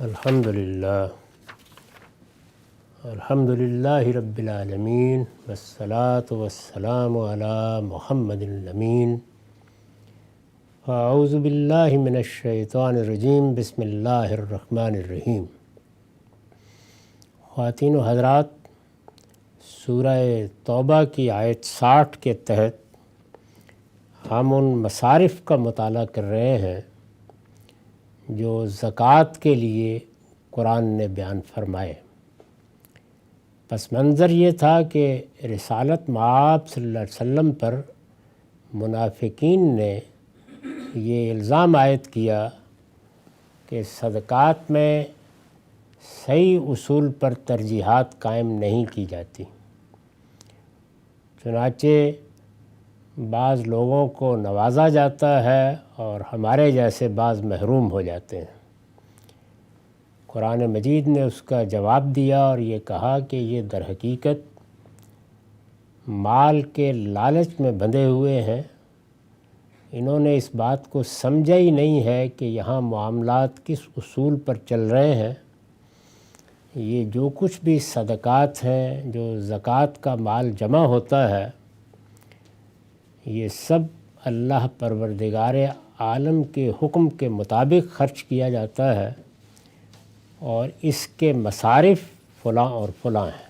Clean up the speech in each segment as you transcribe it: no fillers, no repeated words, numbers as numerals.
الحمدللہ رب العالمین والصلاة والسلام علی محمد الامین اعوذ باللہ من الشیطان الرجیم بسم اللہ الرحمن الرحیم۔ خواتین و حضرات، سورہ توبہ کی آیت 60 کے تحت ہم ان مصارف کا مطالعہ کر رہے ہیں جو زکوٰۃ کے لیے قرآن نے بیان فرمائے۔ پس منظر یہ تھا کہ رسالت مآب صلی اللہ علیہ وسلم پر منافقین نے یہ الزام عائد کیا کہ صدقات میں صحیح اصول پر ترجیحات قائم نہیں کی جاتی، چنانچہ بعض لوگوں کو نوازا جاتا ہے اور ہمارے جیسے بعض محروم ہو جاتے ہیں۔ قرآن مجید نے اس کا جواب دیا اور یہ کہا کہ یہ در حقیقت مال کے لالچ میں بندھے ہوئے ہیں۔ انہوں نے اس بات کو سمجھا ہی نہیں ہے کہ یہاں معاملات کس اصول پر چل رہے ہیں۔ یہ جو کچھ بھی صدقات ہیں، جو زکوٰۃ کا مال جمع ہوتا ہے، یہ سب اللہ پروردگار عالم کے حکم کے مطابق خرچ کیا جاتا ہے، اور اس کے مصارف فلاں اور فلاں ہیں۔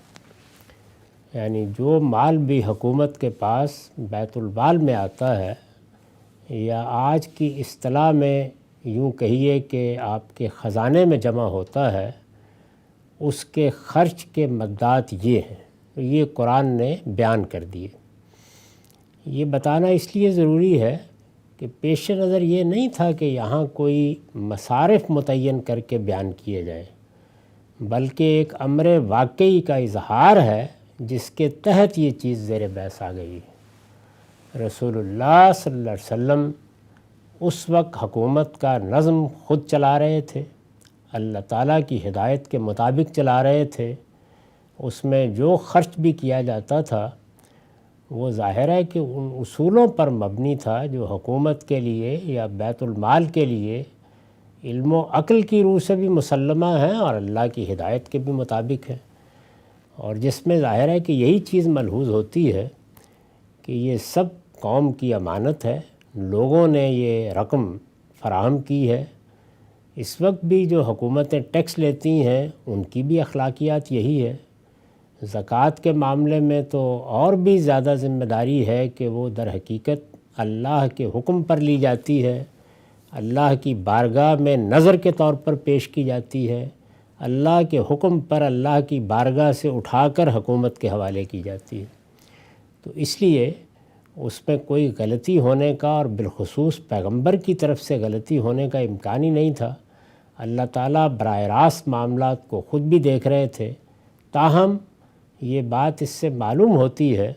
یعنی جو مال بھی حکومت کے پاس بیت المال میں آتا ہے، یا آج کی اصطلاح میں یوں کہیے کہ آپ کے خزانے میں جمع ہوتا ہے، اس کے خرچ کے مقدار یہ ہیں۔ یہ قرآن نے بیان کر دیے۔ یہ بتانا اس لیے ضروری ہے کہ پیش نظر یہ نہیں تھا کہ یہاں کوئی مصارف متعین کر کے بیان کیے جائیں، بلکہ ایک امر واقعی کا اظہار ہے جس کے تحت یہ چیز زیر بحث آ گئی ہے۔ رسول اللہ صلی اللہ علیہ وسلم اس وقت حکومت کا نظم خود چلا رہے تھے، اللہ تعالیٰ کی ہدایت کے مطابق چلا رہے تھے۔ اس میں جو خرچ بھی کیا جاتا تھا وہ ظاہر ہے کہ ان اصولوں پر مبنی تھا جو حکومت کے لیے یا بیت المال کے لیے علم و عقل کی روح سے بھی مسلمہ ہیں اور اللہ کی ہدایت کے بھی مطابق ہیں، اور جس میں ظاہر ہے کہ یہی چیز ملحوظ ہوتی ہے کہ یہ سب قوم کی امانت ہے، لوگوں نے یہ رقم فراہم کی ہے۔ اس وقت بھی جو حکومتیں ٹیکس لیتی ہیں ان کی بھی اخلاقیات یہی ہے۔ زکوٰۃ کے معاملے میں تو اور بھی زیادہ ذمہ داری ہے کہ وہ در حقیقت اللہ کے حکم پر لی جاتی ہے، اللہ کی بارگاہ میں نظر کے طور پر پیش کی جاتی ہے، اللہ کے حکم پر اللہ کی بارگاہ سے اٹھا کر حکومت کے حوالے کی جاتی ہے۔ تو اس لیے اس میں کوئی غلطی ہونے کا، اور بالخصوص پیغمبر کی طرف سے غلطی ہونے کا امکان ہی نہیں تھا۔ اللہ تعالیٰ براہ راست معاملات کو خود بھی دیکھ رہے تھے۔ تاہم یہ بات اس سے معلوم ہوتی ہے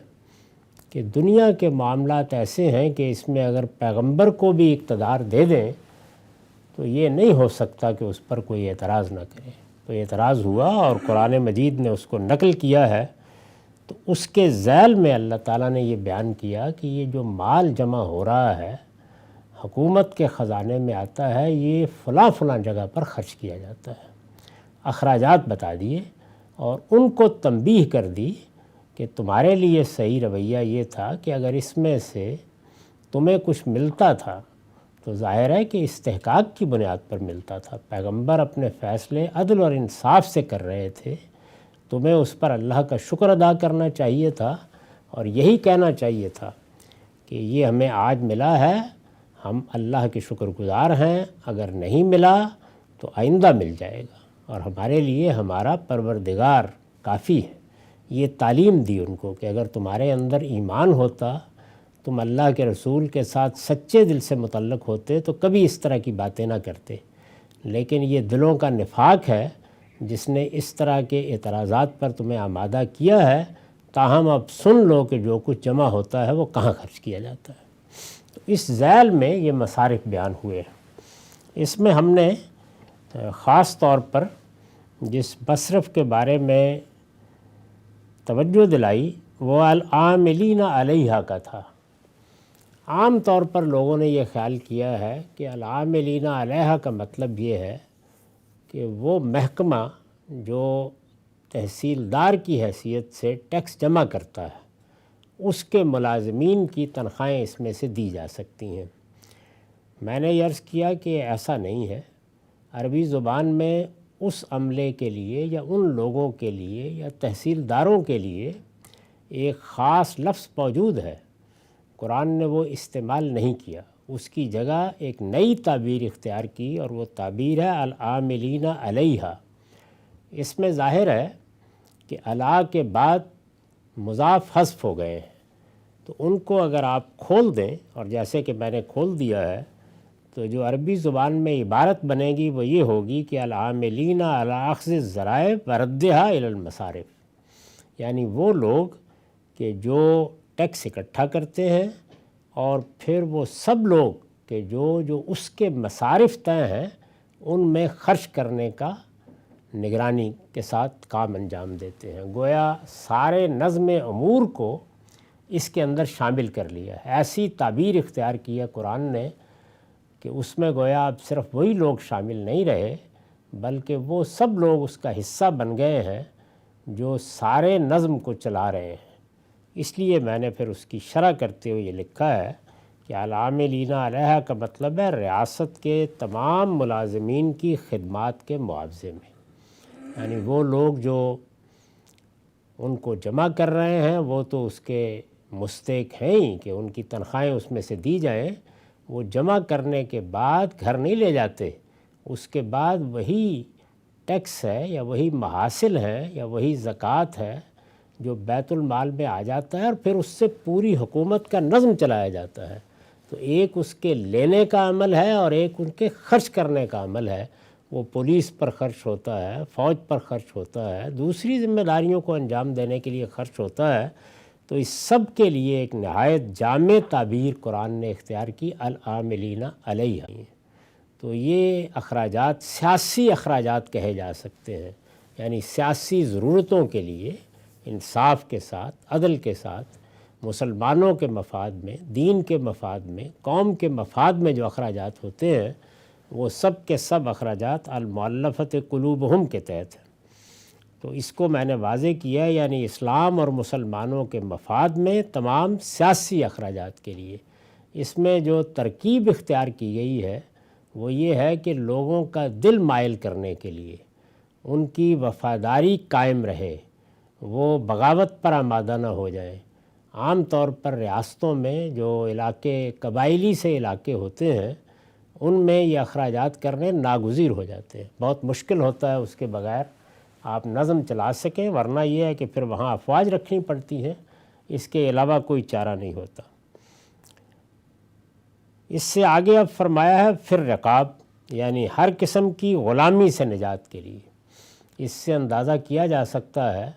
کہ دنیا کے معاملات ایسے ہیں کہ اس میں اگر پیغمبر کو بھی اقتدار دے دیں تو یہ نہیں ہو سکتا کہ اس پر کوئی اعتراض نہ کرے۔ تو اعتراض ہوا اور قرآن مجید نے اس کو نقل کیا ہے۔ تو اس کے ذیل میں اللہ تعالیٰ نے یہ بیان کیا کہ یہ جو مال جمع ہو رہا ہے، حکومت کے خزانے میں آتا ہے، یہ فلاں فلاں جگہ پر خرچ کیا جاتا ہے۔ اخراجات بتا دیے اور ان کو تنبیہ کر دی کہ تمہارے لیے صحیح رویہ یہ تھا کہ اگر اس میں سے تمہیں کچھ ملتا تھا تو ظاہر ہے کہ استحقاق کی بنیاد پر ملتا تھا۔ پیغمبر اپنے فیصلے عدل اور انصاف سے کر رہے تھے، تمہیں اس پر اللہ کا شکر ادا کرنا چاہیے تھا، اور یہی کہنا چاہیے تھا کہ یہ ہمیں آج ملا ہے، ہم اللہ کے شکر گزار ہیں، اگر نہیں ملا تو آئندہ مل جائے گا، اور ہمارے لیے ہمارا پروردگار کافی ہے۔ یہ تعلیم دی ان کو کہ اگر تمہارے اندر ایمان ہوتا، تم اللہ کے رسول کے ساتھ سچے دل سے متعلق ہوتے تو کبھی اس طرح کی باتیں نہ کرتے، لیکن یہ دلوں کا نفاق ہے جس نے اس طرح کے اعتراضات پر تمہیں آمادہ کیا ہے۔ تاہم اب سن لو کہ جو کچھ جمع ہوتا ہے وہ کہاں خرچ کیا جاتا ہے۔ تو اس ذیل میں یہ مصارف بیان ہوئے ہیں۔ اس میں ہم نے خاص طور پر جس مصرف کے بارے میں توجہ دلائی وہ العاملین علیہا کا تھا۔ عام طور پر لوگوں نے یہ خیال کیا ہے کہ العاملین علیہا کا مطلب یہ ہے کہ وہ محکمہ جو تحصیلدار کی حیثیت سے ٹیکس جمع کرتا ہے اس کے ملازمین کی تنخواہیں اس میں سے دی جا سکتی ہیں۔ میں نے یہ عرض کیا کہ ایسا نہیں ہے۔ عربی زبان میں اس عملے کے لیے یا ان لوگوں کے لیے یا تحصیلداروں کے لیے ایک خاص لفظ موجود ہے، قرآن نے وہ استعمال نہیں کیا، اس کی جگہ ایک نئی تعبیر اختیار کی، اور وہ تعبیر ہے العاملین علیہا۔ اس میں ظاہر ہے کہ علی کے بعد مضاف حذف ہو گئے ہیں، تو ان کو اگر آپ کھول دیں، اور جیسے کہ میں نے کھول دیا ہے، تو جو عربی زبان میں عبارت بنے گی وہ یہ ہوگی کہ العاملین علی اخذ الذرائع وردھا الی المصارف، یعنی وہ لوگ کہ جو ٹیکس اکٹھا کرتے ہیں اور پھر وہ سب لوگ کہ جو اس کے مصارف طے ہیں ان میں خرچ کرنے کا نگرانی کے ساتھ کام انجام دیتے ہیں۔ گویا سارے نظم امور کو اس کے اندر شامل کر لیا ہے۔ ایسی تعبیر اختیار کی ہے قرآن نے کہ اس میں گویا اب صرف وہی لوگ شامل نہیں رہے بلکہ وہ سب لوگ اس کا حصہ بن گئے ہیں جو سارے نظم کو چلا رہے ہیں۔ اس لیے میں نے پھر اس کی شرح کرتے ہوئے یہ لکھا ہے کہ العاملین علیہا کا مطلب ہے ریاست کے تمام ملازمین کی خدمات کے معاوضے میں، یعنی وہ لوگ جو ان کو جمع کر رہے ہیں وہ تو اس کے مستحق ہیں ہی کہ ان کی تنخواہیں اس میں سے دی جائیں، وہ جمع کرنے کے بعد گھر نہیں لے جاتے، اس کے بعد وہی ٹیکس ہے یا وہی محاصل ہے یا وہی زکوٰۃ ہے جو بیت المال میں آ جاتا ہے، اور پھر اس سے پوری حکومت کا نظم چلایا جاتا ہے۔ تو ایک اس کے لینے کا عمل ہے اور ایک ان کے خرچ کرنے کا عمل ہے، وہ پولیس پر خرچ ہوتا ہے، فوج پر خرچ ہوتا ہے، دوسری ذمہ داریوں کو انجام دینے کے لیے خرچ ہوتا ہے۔ تو اس سب کے لیے ایک نہایت جامع تعبیر قرآن نے اختیار کی العاملین علیہا۔ تو یہ اخراجات سیاسی اخراجات کہے جا سکتے ہیں، یعنی سیاسی ضرورتوں کے لیے انصاف کے ساتھ، عدل کے ساتھ، مسلمانوں کے مفاد میں، دین کے مفاد میں، قوم کے مفاد میں جو اخراجات ہوتے ہیں وہ سب کے سب اخراجات المؤلفۃ قلوبہم کے تحت ہیں۔ تو اس کو میں نے واضح کیا، یعنی اسلام اور مسلمانوں کے مفاد میں تمام سیاسی اخراجات کے لیے۔ اس میں جو ترکیب اختیار کی گئی ہے وہ یہ ہے کہ لوگوں کا دل مائل کرنے کے لیے، ان کی وفاداری قائم رہے، وہ بغاوت پر آمادہ نہ ہو جائیں۔ عام طور پر ریاستوں میں جو علاقے قبائلی سے علاقے ہوتے ہیں ان میں یہ اخراجات کرنے ناگزیر ہو جاتے ہیں، بہت مشکل ہوتا ہے اس کے بغیر آپ نظم چلا سکیں، ورنہ یہ ہے کہ پھر وہاں افواج رکھنی پڑتی ہیں، اس کے علاوہ کوئی چارہ نہیں ہوتا۔ اس سے آگے اب فرمایا ہے پھر رقاب، یعنی ہر قسم کی غلامی سے نجات کے لیے۔ اس سے اندازہ کیا جا سکتا ہے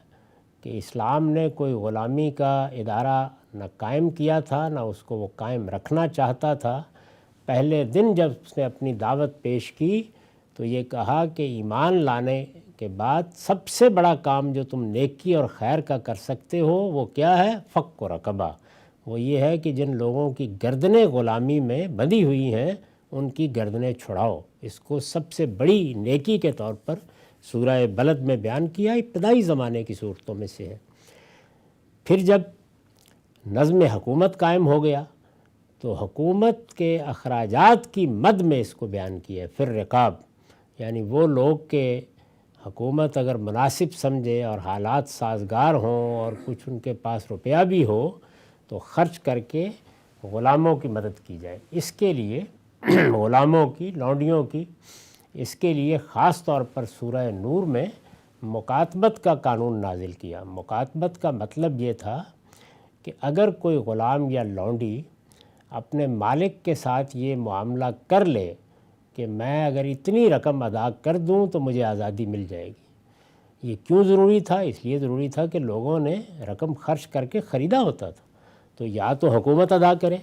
کہ اسلام نے کوئی غلامی کا ادارہ نہ قائم کیا تھا، نہ اس کو وہ قائم رکھنا چاہتا تھا۔ پہلے دن جب اس نے اپنی دعوت پیش کی تو یہ کہا کہ ایمان لانے کے بعد سب سے بڑا کام جو تم نیکی اور خیر کا کر سکتے ہو وہ کیا ہے؟ فک و رقبہ، وہ یہ ہے کہ جن لوگوں کی گردنیں غلامی میں بندھی ہوئی ہیں ان کی گردنیں چھڑاؤ۔ اس کو سب سے بڑی نیکی کے طور پر سورہ بلد میں بیان کیا، ابتدائی زمانے کی صورتوں میں سے ہے۔ پھر جب نظم حکومت قائم ہو گیا تو حکومت کے اخراجات کی مد میں اس کو بیان کیا ہے پھر رقاب، یعنی وہ لوگ کہ حکومت اگر مناسب سمجھے اور حالات سازگار ہوں اور کچھ ان کے پاس روپیہ بھی ہو تو خرچ کر کے غلاموں کی مدد کی جائے۔ اس کے لیے غلاموں کی، لونڈیوں کی، اس کے لیے خاص طور پر سورہ نور میں مکاتبت کا قانون نازل کیا۔ مکاتبت کا مطلب یہ تھا کہ اگر کوئی غلام یا لونڈی اپنے مالک کے ساتھ یہ معاملہ کر لے کہ میں اگر اتنی رقم ادا کر دوں تو مجھے آزادی مل جائے گی۔ یہ کیوں ضروری تھا؟ اس لیے ضروری تھا کہ لوگوں نے رقم خرچ کر کے خریدا ہوتا تھا، تو یا تو حکومت ادا کرے،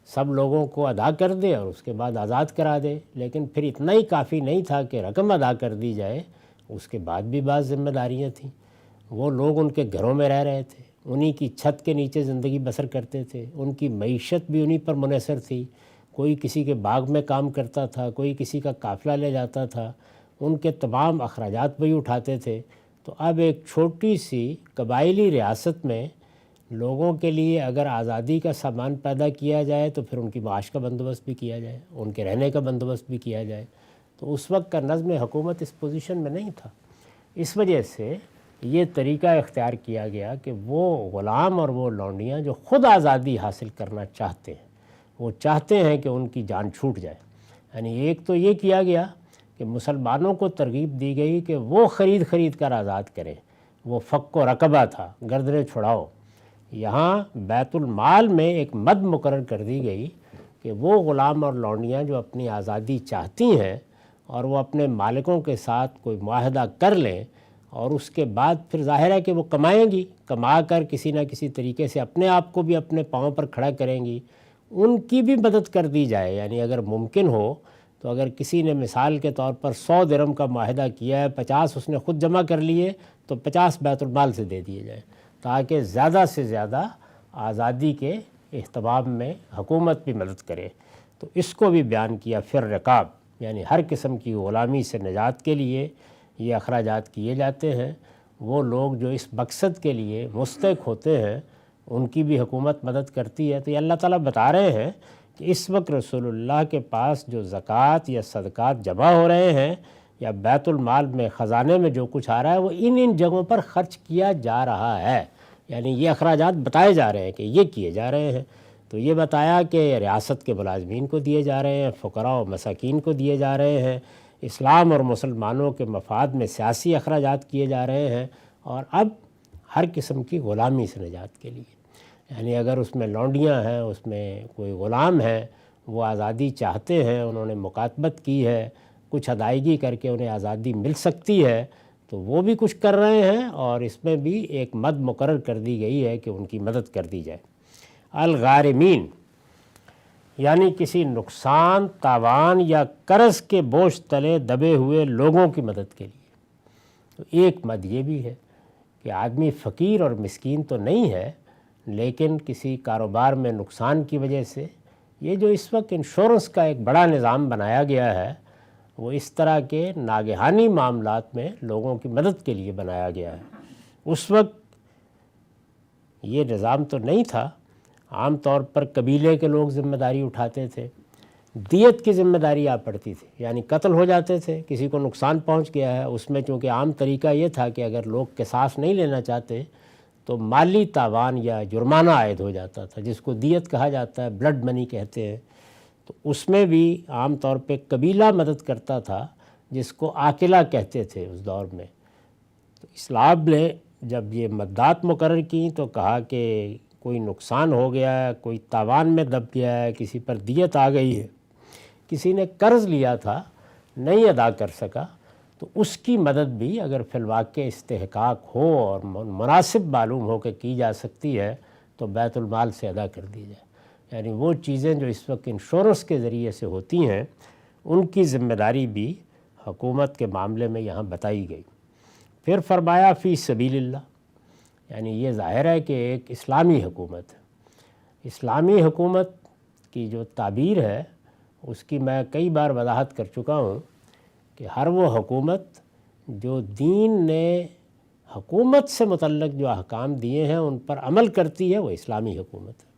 سب لوگوں کو ادا کر دے اور اس کے بعد آزاد کرا دے، لیکن پھر اتنا ہی کافی نہیں تھا کہ رقم ادا کر دی جائے، اس کے بعد بھی بعض ذمہ داریاں تھیں۔ وہ لوگ ان کے گھروں میں رہ رہے تھے، انہی کی چھت کے نیچے زندگی بسر کرتے تھے، ان کی معیشت بھی انہی پر منحصر تھی۔ کوئی کسی کے باغ میں کام کرتا تھا، کوئی کسی کا قافلہ لے جاتا تھا، ان کے تمام اخراجات وہی اٹھاتے تھے۔ تو اب ایک چھوٹی سی قبائلی ریاست میں لوگوں کے لیے اگر آزادی کا سامان پیدا کیا جائے تو پھر ان کی معاش کا بندوبست بھی کیا جائے، ان کے رہنے کا بندوبست بھی کیا جائے، تو اس وقت کا نظم حکومت اس پوزیشن میں نہیں تھا۔ اس وجہ سے یہ طریقہ اختیار کیا گیا کہ وہ غلام اور وہ لونڈیاں جو خود آزادی حاصل کرنا چاہتے ہیں، وہ چاہتے ہیں کہ ان کی جان چھوٹ جائے، یعنی ایک تو یہ کیا گیا کہ مسلمانوں کو ترغیب دی گئی کہ وہ خرید کر آزاد کریں، وہ فک و رقبہ تھا، گردنیں چھڑاؤ۔ یہاں بیت المال میں ایک مد مقرر کر دی گئی کہ وہ غلام اور لونڈیاں جو اپنی آزادی چاہتی ہیں اور وہ اپنے مالکوں کے ساتھ کوئی معاہدہ کر لیں، اور اس کے بعد پھر ظاہر ہے کہ وہ کمائیں گی، کما کر کسی نہ کسی طریقے سے اپنے آپ کو بھی اپنے پاؤں پر کھڑا کریں گی، ان کی بھی مدد کر دی جائے۔ یعنی اگر ممکن ہو تو اگر کسی نے مثال کے طور پر 100 درہم کا معاہدہ کیا ہے، 50 اس نے خود جمع کر لیے تو 50 بیت المال سے دے دیے جائیں، تاکہ زیادہ سے زیادہ آزادی کے اہتمام میں حکومت بھی مدد کرے۔ تو اس کو بھی بیان کیا۔ پھر رقاب، یعنی ہر قسم کی غلامی سے نجات کے لیے یہ اخراجات کیے جاتے ہیں۔ وہ لوگ جو اس مقصد کے لیے مستحق ہوتے ہیں ان کی بھی حکومت مدد کرتی ہے۔ تو یہ اللہ تعالیٰ بتا رہے ہیں کہ اس وقت رسول اللہ کے پاس جو زکوٰۃ یا صدقات جمع ہو رہے ہیں یا بیت المال میں خزانے میں جو کچھ آ رہا ہے وہ ان جگہوں پر خرچ کیا جا رہا ہے، یعنی یہ اخراجات بتائے جا رہے ہیں کہ یہ کیے جا رہے ہیں۔ تو یہ بتایا کہ ریاست کے ملازمین کو دیے جا رہے ہیں، فقراء و مساکین کو دیے جا رہے ہیں، اسلام اور مسلمانوں کے مفاد میں سیاسی اخراجات کیے جا رہے ہیں، اور اب ہر قسم کی غلامی سے نجات کے لیے، یعنی اگر اس میں لونڈیاں ہیں، اس میں کوئی غلام ہیں، وہ آزادی چاہتے ہیں، انہوں نے مکاتبت کی ہے، کچھ ادائیگی کر کے انہیں آزادی مل سکتی ہے، تو وہ بھی کچھ کر رہے ہیں، اور اس میں بھی ایک مد مقرر کر دی گئی ہے کہ ان کی مدد کر دی جائے۔ الغارمین، یعنی کسی نقصان، تاوان یا قرض کے بوجھ تلے دبے ہوئے لوگوں کی مدد کے لیے۔ تو ایک مد یہ بھی ہے کہ آدمی فقیر اور مسکین تو نہیں ہے، لیکن کسی کاروبار میں نقصان کی وجہ سے، یہ جو اس وقت انشورنس کا ایک بڑا نظام بنایا گیا ہے وہ اس طرح کے ناگہانی معاملات میں لوگوں کی مدد کے لیے بنایا گیا ہے۔ اس وقت یہ نظام تو نہیں تھا، عام طور پر قبیلے کے لوگ ذمہ داری اٹھاتے تھے، دیت کی ذمہ داری آ پڑتی تھی، یعنی قتل ہو جاتے تھے، کسی کو نقصان پہنچ گیا ہے، اس میں چونکہ عام طریقہ یہ تھا کہ اگر لوگ قصاص نہیں لینا چاہتے تو مالی تاوان یا جرمانہ عائد ہو جاتا تھا، جس کو دیت کہا جاتا ہے، بلڈ منی کہتے ہیں۔ تو اس میں بھی عام طور پہ قبیلہ مدد کرتا تھا، جس کو عاقلہ کہتے تھے اس دور میں۔ تو اسلام نے جب یہ مدات مقرر کی تو کہا کہ کوئی نقصان ہو گیا ہے، کوئی تاوان میں دب گیا ہے، کسی پر دیت آ گئی ہے، کسی نے قرض لیا تھا نہیں ادا کر سکا، تو اس کی مدد بھی اگر فی الواقع استحقاق ہو اور مناسب معلوم ہو کہ کی جا سکتی ہے تو بیت المال سے ادا کر دی جائے۔ یعنی وہ چیزیں جو اس وقت انشورنس کے ذریعے سے ہوتی ہیں ان کی ذمہ داری بھی حکومت کے معاملے میں یہاں بتائی گئی۔ پھر فرمایا فی سبیل اللہ، یعنی یہ ظاہر ہے کہ ایک اسلامی حکومت ہے۔ اسلامی حکومت کی جو تعبیر ہے اس کی میں کئی بار وضاحت کر چکا ہوں کہ ہر وہ حکومت جو دین نے حکومت سے متعلق جو احکام دیے ہیں ان پر عمل کرتی ہے وہ اسلامی حکومت ہے۔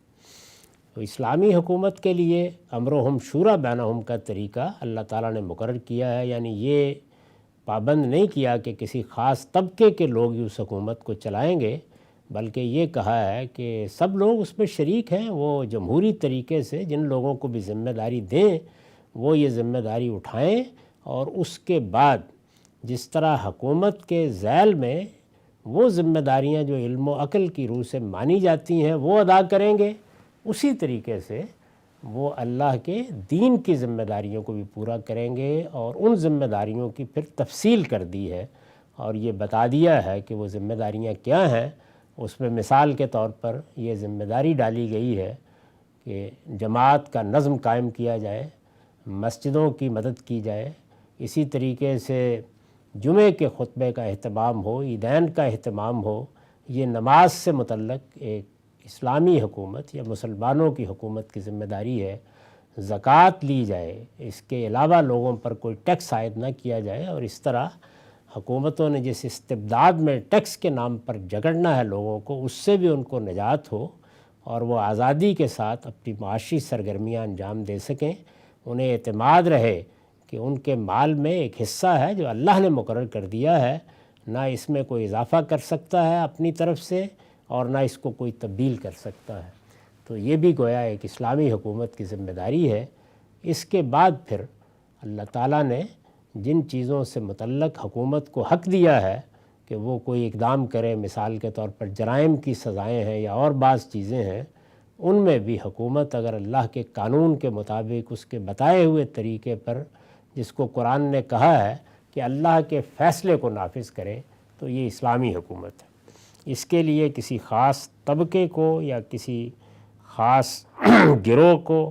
تو اسلامی حکومت کے لیے امرہم شورا بینہم کا طریقہ اللہ تعالیٰ نے مقرر کیا ہے، یعنی یہ پابند نہیں کیا کہ کسی خاص طبقے کے لوگ اس حکومت کو چلائیں گے، بلکہ یہ کہا ہے کہ سب لوگ اس میں شریک ہیں، وہ جمہوری طریقے سے جن لوگوں کو بھی ذمہ داری دیں وہ یہ ذمہ داری اٹھائیں، اور اس کے بعد جس طرح حکومت کے ذیل میں وہ ذمہ داریاں جو علم و عقل کی روح سے مانی جاتی ہیں وہ ادا کریں گے، اسی طریقے سے وہ اللہ کے دین کی ذمہ داریوں کو بھی پورا کریں گے، اور ان ذمہ داریوں کی پھر تفصیل کر دی ہے اور یہ بتا دیا ہے کہ وہ ذمہ داریاں کیا ہیں۔ اس میں مثال کے طور پر یہ ذمہ داری ڈالی گئی ہے کہ جماعت کا نظم قائم کیا جائے، مسجدوں کی مدد کی جائے، اسی طریقے سے جمعے کے خطبے کا اہتمام ہو، عیدین کا اہتمام ہو۔ یہ نماز سے متعلق ایک اسلامی حکومت یا مسلمانوں کی حکومت کی ذمہ داری ہے۔ زکوٰۃ لی جائے، اس کے علاوہ لوگوں پر کوئی ٹیکس عائد نہ کیا جائے، اور اس طرح حکومتوں نے جس استبداد میں ٹیکس کے نام پر جگڑنا ہے لوگوں کو، اس سے بھی ان کو نجات ہو اور وہ آزادی کے ساتھ اپنی معاشی سرگرمیاں انجام دے سکیں۔ انہیں اعتماد رہے کہ ان کے مال میں ایک حصہ ہے جو اللہ نے مقرر کر دیا ہے، نہ اس میں کوئی اضافہ کر سکتا ہے اپنی طرف سے اور نہ اس کو کوئی تبدیل کر سکتا ہے۔ تو یہ بھی گویا ایک اسلامی حکومت کی ذمہ داری ہے۔ اس کے بعد پھر اللہ تعالیٰ نے جن چیزوں سے متعلق حکومت کو حق دیا ہے کہ وہ کوئی اقدام کرے، مثال کے طور پر جرائم کی سزائیں ہیں یا اور بعض چیزیں ہیں، ان میں بھی حکومت اگر اللہ کے قانون کے مطابق اس کے بتائے ہوئے طریقے پر، جس کو قرآن نے کہا ہے کہ اللہ کے فیصلے کو نافذ کرے، تو یہ اسلامی حکومت ہے۔ اس کے لیے کسی خاص طبقے کو یا کسی خاص گروہ کو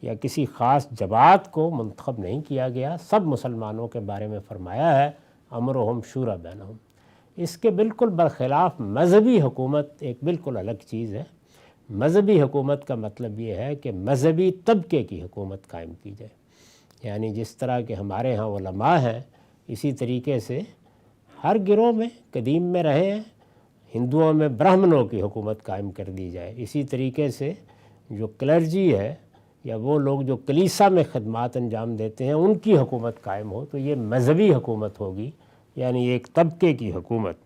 یا کسی خاص جماعت کو منتخب نہیں کیا گیا، سب مسلمانوں کے بارے میں فرمایا ہے امرہم شورا بینہم۔ اس کے بالکل برخلاف مذہبی حکومت ایک بالکل الگ چیز ہے۔ مذہبی حکومت کا مطلب یہ ہے کہ مذہبی طبقے کی حکومت قائم کی جائے، یعنی جس طرح کہ ہمارے ہاں علماء ہیں، اسی طریقے سے ہر گروہ میں قدیم میں رہے ہیں، ہندوؤں میں برہمنوں کی حکومت قائم کر دی جائے، اسی طریقے سے جو کلرجی ہے یا وہ لوگ جو کلیسا میں خدمات انجام دیتے ہیں ان کی حکومت قائم ہو، تو یہ مذہبی حکومت ہوگی، یعنی ایک طبقے کی حکومت۔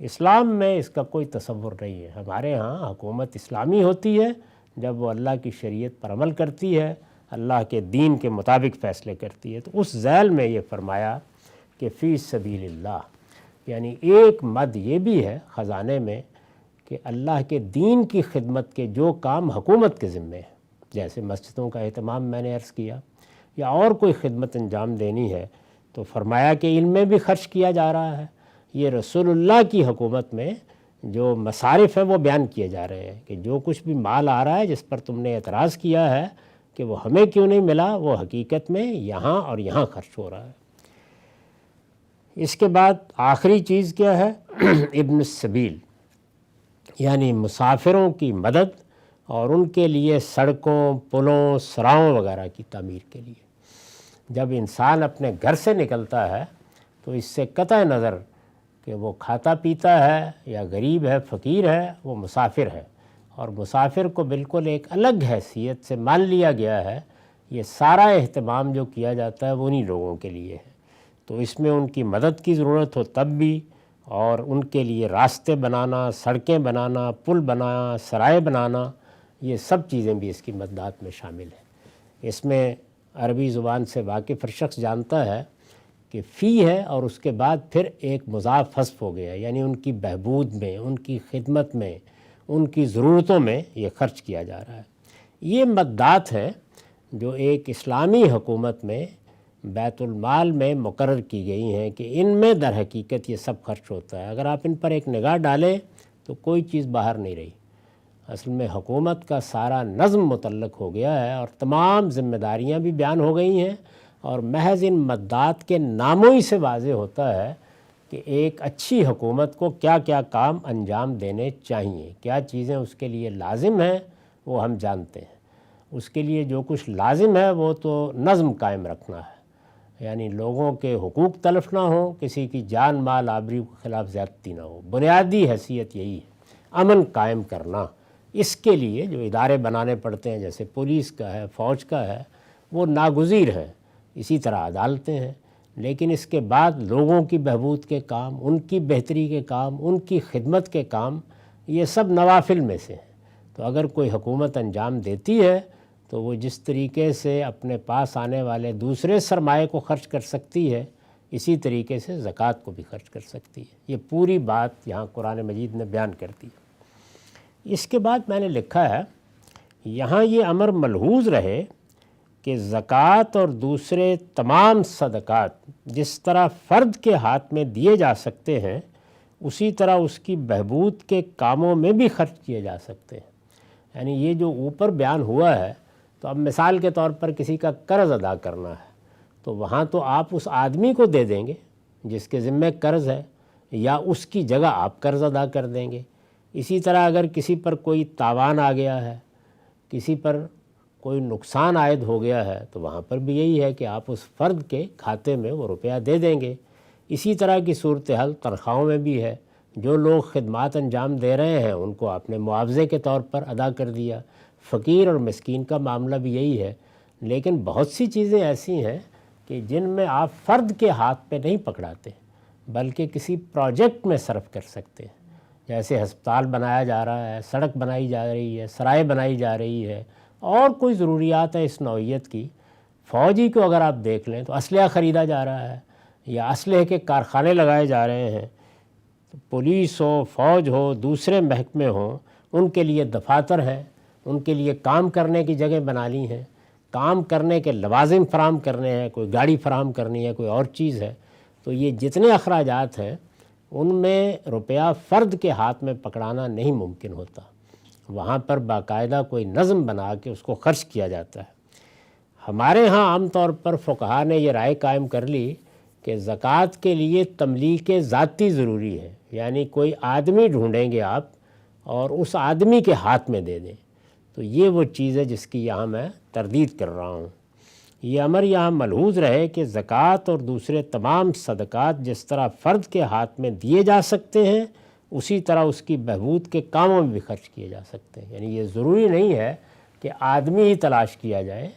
اسلام میں اس کا کوئی تصور نہیں ہے۔ ہمارے ہاں حکومت اسلامی ہوتی ہے جب وہ اللہ کی شریعت پر عمل کرتی ہے، اللہ کے دین کے مطابق فیصلے کرتی ہے۔ تو اس ذیل میں یہ فرمایا کہ فی سبیل اللہ، یعنی ایک مد یہ بھی ہے خزانے میں کہ اللہ کے دین کی خدمت کے جو کام حکومت کے ذمے ہیں، جیسے مسجدوں کا اہتمام میں نے عرض کیا، یا اور کوئی خدمت انجام دینی ہے، تو فرمایا کہ ان میں بھی خرچ کیا جا رہا ہے۔ یہ رسول اللہ کی حکومت میں جو مصارف ہیں وہ بیان کیے جا رہے ہیں کہ جو کچھ بھی مال آ رہا ہے جس پر تم نے اعتراض کیا ہے کہ وہ ہمیں کیوں نہیں ملا، وہ حقیقت میں یہاں اور یہاں خرچ ہو رہا ہے۔ اس کے بعد آخری چیز کیا ہے؟ ابن السبیل، یعنی مسافروں کی مدد اور ان کے لیے سڑکوں، پلوں، سراؤں وغیرہ کی تعمیر کے لیے۔ جب انسان اپنے گھر سے نکلتا ہے تو اس سے قطع نظر کہ وہ کھاتا پیتا ہے یا غریب ہے، فقیر ہے، وہ مسافر ہے، اور مسافر کو بالکل ایک الگ حیثیت سے مان لیا گیا ہے۔ یہ سارا اہتمام جو کیا جاتا ہے وہ انہی لوگوں کے لیے ہے، تو اس میں ان کی مدد کی ضرورت ہو تب بھی، اور ان کے لیے راستے بنانا، سڑکیں بنانا، پل بنانا، سرائے بنانا، یہ سب چیزیں بھی اس کی مددات میں شامل ہیں۔ اس میں عربی زبان سے واقف شخص جانتا ہے کہ فی ہے اور اس کے بعد پھر ایک مضاف حذف ہو گیا، یعنی ان کی بہبود میں، ان کی خدمت میں، ان کی ضرورتوں میں یہ خرچ کیا جا رہا ہے۔ یہ مددات ہیں جو ایک اسلامی حکومت میں بیت المال میں مقرر کی گئی ہیں کہ ان میں در حقیقت یہ سب خرچ ہوتا ہے۔ اگر آپ ان پر ایک نگاہ ڈالیں تو کوئی چیز باہر نہیں رہی۔ اصل میں حکومت کا سارا نظم متعلق ہو گیا ہے اور تمام ذمہ داریاں بھی بیان ہو گئی ہیں، اور محض ان مددات کے ناموں ہی سے واضح ہوتا ہے کہ ایک اچھی حکومت کو کیا کیا کام انجام دینے چاہیے، کیا چیزیں اس کے لیے لازم ہیں وہ ہم جانتے ہیں۔ اس کے لیے جو کچھ لازم ہے وہ تو نظم قائم رکھنا ہے، یعنی لوگوں کے حقوق تلف نہ ہوں، کسی کی جان مال آبرو کے خلاف زیادتی نہ ہو، بنیادی حیثیت یہی ہے، امن قائم کرنا۔ اس کے لیے جو ادارے بنانے پڑتے ہیں جیسے پولیس کا ہے، فوج کا ہے، وہ ناگزیر ہیں، اسی طرح عدالتیں ہیں، لیکن اس کے بعد لوگوں کی بہبود کے کام، ان کی بہتری کے کام، ان کی خدمت کے کام، یہ سب نوافل میں سے ہیں۔ تو اگر کوئی حکومت انجام دیتی ہے تو وہ جس طریقے سے اپنے پاس آنے والے دوسرے سرمایے کو خرچ کر سکتی ہے، اسی طریقے سے زکوٰۃ کو بھی خرچ کر سکتی ہے۔ یہ پوری بات یہاں قرآن مجید نے بیان کر دی۔ اس کے بعد میں نے لکھا ہے یہاں یہ امر ملحوظ رہے کہ زکوٰۃ اور دوسرے تمام صدقات جس طرح فرد کے ہاتھ میں دیے جا سکتے ہیں، اسی طرح اس کی بہبود کے کاموں میں بھی خرچ کیے جا سکتے ہیں۔ یعنی یہ جو اوپر بیان ہوا ہے، تو اب مثال کے طور پر کسی کا قرض ادا کرنا ہے تو وہاں تو آپ اس آدمی کو دے دیں گے جس کے ذمہ قرض ہے، یا اس کی جگہ آپ قرض ادا کر دیں گے۔ اسی طرح اگر کسی پر کوئی تاوان آ گیا ہے، کسی پر کوئی نقصان عائد ہو گیا ہے تو وہاں پر بھی یہی ہے کہ آپ اس فرد کے کھاتے میں وہ روپیہ دے دیں گے۔ اسی طرح کی صورتحال تنخواہوں میں بھی ہے، جو لوگ خدمات انجام دے رہے ہیں ان کو آپ نے معاوضے کے طور پر ادا کر دیا۔ فقیر اور مسکین کا معاملہ بھی یہی ہے۔ لیکن بہت سی چیزیں ایسی ہیں کہ جن میں آپ فرد کے ہاتھ پہ نہیں پکڑاتے بلکہ کسی پروجیکٹ میں صرف کر سکتے ہیں، جیسے ہسپتال بنایا جا رہا ہے، سڑک بنائی جا رہی ہے، سرائے بنائی جا رہی ہے، اور کوئی ضروریات ہیں اس نوعیت کی۔ فوجی کو اگر آپ دیکھ لیں تو اسلحہ خریدا جا رہا ہے یا اسلحے کے کارخانے لگائے جا رہے ہیں، پولیس ہو، فوج ہو، دوسرے محکمے ہوں، ان کے لیے دفاتر ہیں، ان کے لیے کام کرنے کی جگہ بنا لی ہیں، کام کرنے کے لوازم فراہم کرنے ہیں، کوئی گاڑی فراہم کرنی ہے، کوئی اور چیز ہے۔ تو یہ جتنے اخراجات ہیں ان میں روپیہ فرد کے ہاتھ میں پکڑانا نہیں ممکن ہوتا، وہاں پر باقاعدہ کوئی نظم بنا کے اس کو خرچ کیا جاتا ہے۔ ہمارے ہاں عام طور پر فقہا نے یہ رائے قائم کر لی کہ زکوٰۃ کے لیے تملیک ذاتی ضروری ہے، یعنی کوئی آدمی ڈھونڈیں گے آپ اور اس آدمی کے ہاتھ میں دے دیں۔ تو یہ وہ چیز ہے جس کی یہاں میں تردید کر رہا ہوں۔ یہ امر یہاں ملحوظ رہے کہ زکوٰۃ اور دوسرے تمام صدقات جس طرح فرد کے ہاتھ میں دیے جا سکتے ہیں اسی طرح اس کی بہبود کے کاموں میں بھی خرچ کیے جا سکتے ہیں، یعنی یہ ضروری نہیں ہے کہ آدمی ہی تلاش کیا جائے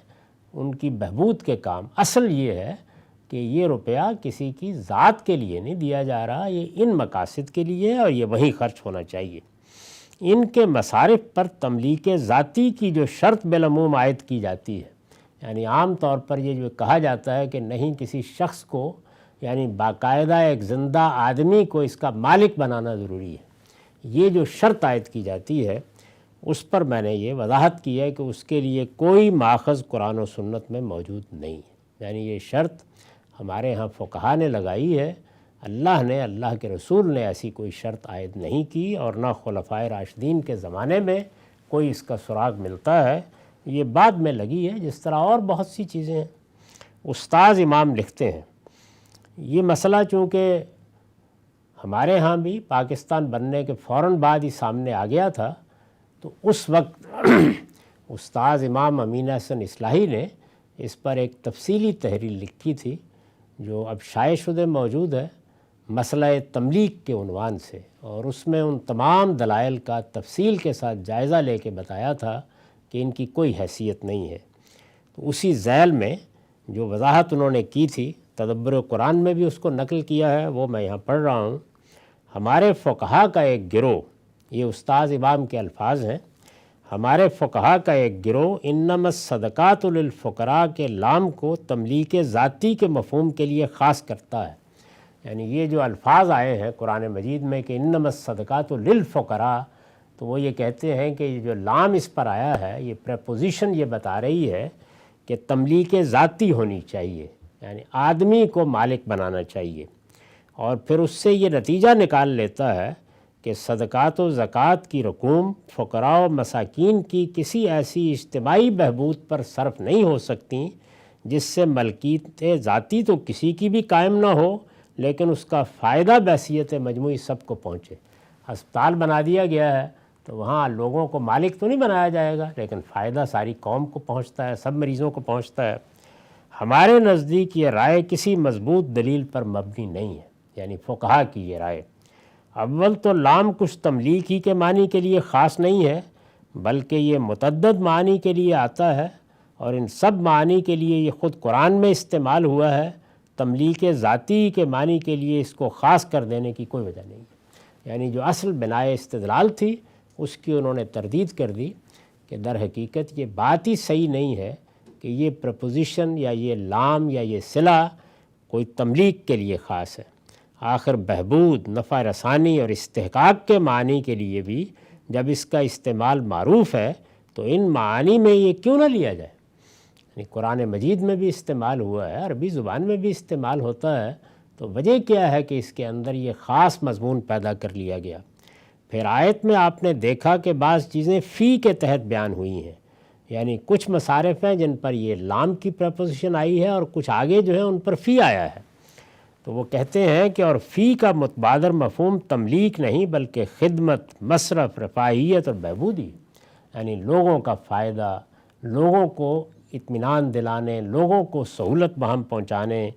ان کی بہبود کے کام۔ اصل یہ ہے کہ یہ روپیہ کسی کی ذات کے لیے نہیں دیا جا رہا، یہ ان مقاصد کے لیے ہے اور یہ وہیں خرچ ہونا چاہیے۔ ان کے مصارف پر تملیک ذاتی کی جو شرط بالعموم عائد کی جاتی ہے، یعنی عام طور پر یہ جو کہا جاتا ہے کہ نہیں کسی شخص کو یعنی باقاعدہ ایک زندہ آدمی کو اس کا مالک بنانا ضروری ہے، یہ جو شرط عائد کی جاتی ہے اس پر میں نے یہ وضاحت کی ہے کہ اس کے لیے کوئی ماخذ قرآن و سنت میں موجود نہیں ہے، یعنی یہ شرط ہمارے ہاں فقہا نے لگائی ہے، اللہ کے رسول نے ایسی کوئی شرط عائد نہیں کی، اور نہ خلفائے راشدین کے زمانے میں کوئی اس کا سراغ ملتا ہے، یہ بعد میں لگی ہے، جس طرح اور بہت سی چیزیں ہیں۔ استاذ امام لکھتے ہیں یہ مسئلہ چونکہ ہمارے ہاں بھی پاکستان بننے کے فوراً بعد ہی سامنے آ گیا تھا، تو اس وقت استاذ امام امین احسن اصلاحی نے اس پر ایک تفصیلی تحریر لکھی تھی جو اب شائع شدہ موجود ہے، مسئلہ تملیک کے عنوان سے، اور اس میں ان تمام دلائل کا تفصیل کے ساتھ جائزہ لے کے بتایا تھا کہ ان کی کوئی حیثیت نہیں ہے۔ تو اسی ذیل میں جو وضاحت انہوں نے کی تھی، تدبر قرآن میں بھی اس کو نقل کیا ہے، وہ میں یہاں پڑھ رہا ہوں۔ ہمارے فقہا کا ایک گروہ، یہ استاذ امام کے الفاظ ہیں، ہمارے فقہا کا ایک گروہ انما الصدقات للفقراء کے لام کو تملیک ذاتی کے مفہوم کے لیے خاص کرتا ہے، یعنی یہ جو الفاظ آئے ہیں قرآن مجید میں کہ انما الصدقات للفقراء، تو وہ یہ کہتے ہیں کہ یہ جو لام اس پر آیا ہے یہ پریپوزیشن یہ بتا رہی ہے کہ تملیک ذاتی ہونی چاہیے، یعنی آدمی کو مالک بنانا چاہیے، اور پھر اس سے یہ نتیجہ نکال لیتا ہے کہ صدقات و زکوٰۃ کی رقوم فقراء و مساکین کی کسی ایسی اجتماعی بہبود پر صرف نہیں ہو سکتی جس سے ملکیت ذاتی تو کسی کی بھی قائم نہ ہو لیکن اس کا فائدہ بحیثیت مجموعی سب کو پہنچے۔ ہسپتال بنا دیا گیا ہے تو وہاں لوگوں کو مالک تو نہیں بنایا جائے گا لیکن فائدہ ساری قوم کو پہنچتا ہے، سب مریضوں کو پہنچتا ہے۔ ہمارے نزدیک یہ رائے کسی مضبوط دلیل پر مبنی نہیں ہے، یعنی فقہا کی یہ رائے۔ اول تو لام کچھ تملیک ہی کے معنی کے لیے خاص نہیں ہے بلکہ یہ متعدد معنی کے لیے آتا ہے، اور ان سب معنی کے لیے یہ خود قرآن میں استعمال ہوا ہے، تملیک ذاتی کے معنی کے لیے اس کو خاص کر دینے کی کوئی وجہ نہیں ہے، یعنی جو اصل بنائے استدلال تھی اس کی انہوں نے تردید کر دی کہ در حقیقت یہ بات ہی صحیح نہیں ہے کہ یہ پرپوزیشن یا یہ لام یا یہ صلہ کوئی تملیک کے لیے خاص ہے۔ آخر بہبود، نفع رسانی اور استحقاق کے معنی کے لیے بھی جب اس کا استعمال معروف ہے تو ان معانی میں یہ کیوں نہ لیا جائے، یعنی قرآن مجید میں بھی استعمال ہوا ہے، عربی زبان میں بھی استعمال ہوتا ہے، تو وجہ کیا ہے کہ اس کے اندر یہ خاص مضمون پیدا کر لیا گیا۔ پھر آیت میں آپ نے دیکھا کہ بعض چیزیں فی کے تحت بیان ہوئی ہیں، یعنی کچھ مصارف ہیں جن پر یہ لام کی پریپوزیشن آئی ہے اور کچھ آگے جو ہے ان پر فی آیا ہے، تو وہ کہتے ہیں کہ اور فی کا متبادر مفہوم تملیک نہیں بلکہ خدمت، مصرف، رفاہیت اور بہبودی، یعنی لوگوں کا فائدہ، لوگوں کو اطمینان دلانے، لوگوں کو سہولت بہم پہنچانے،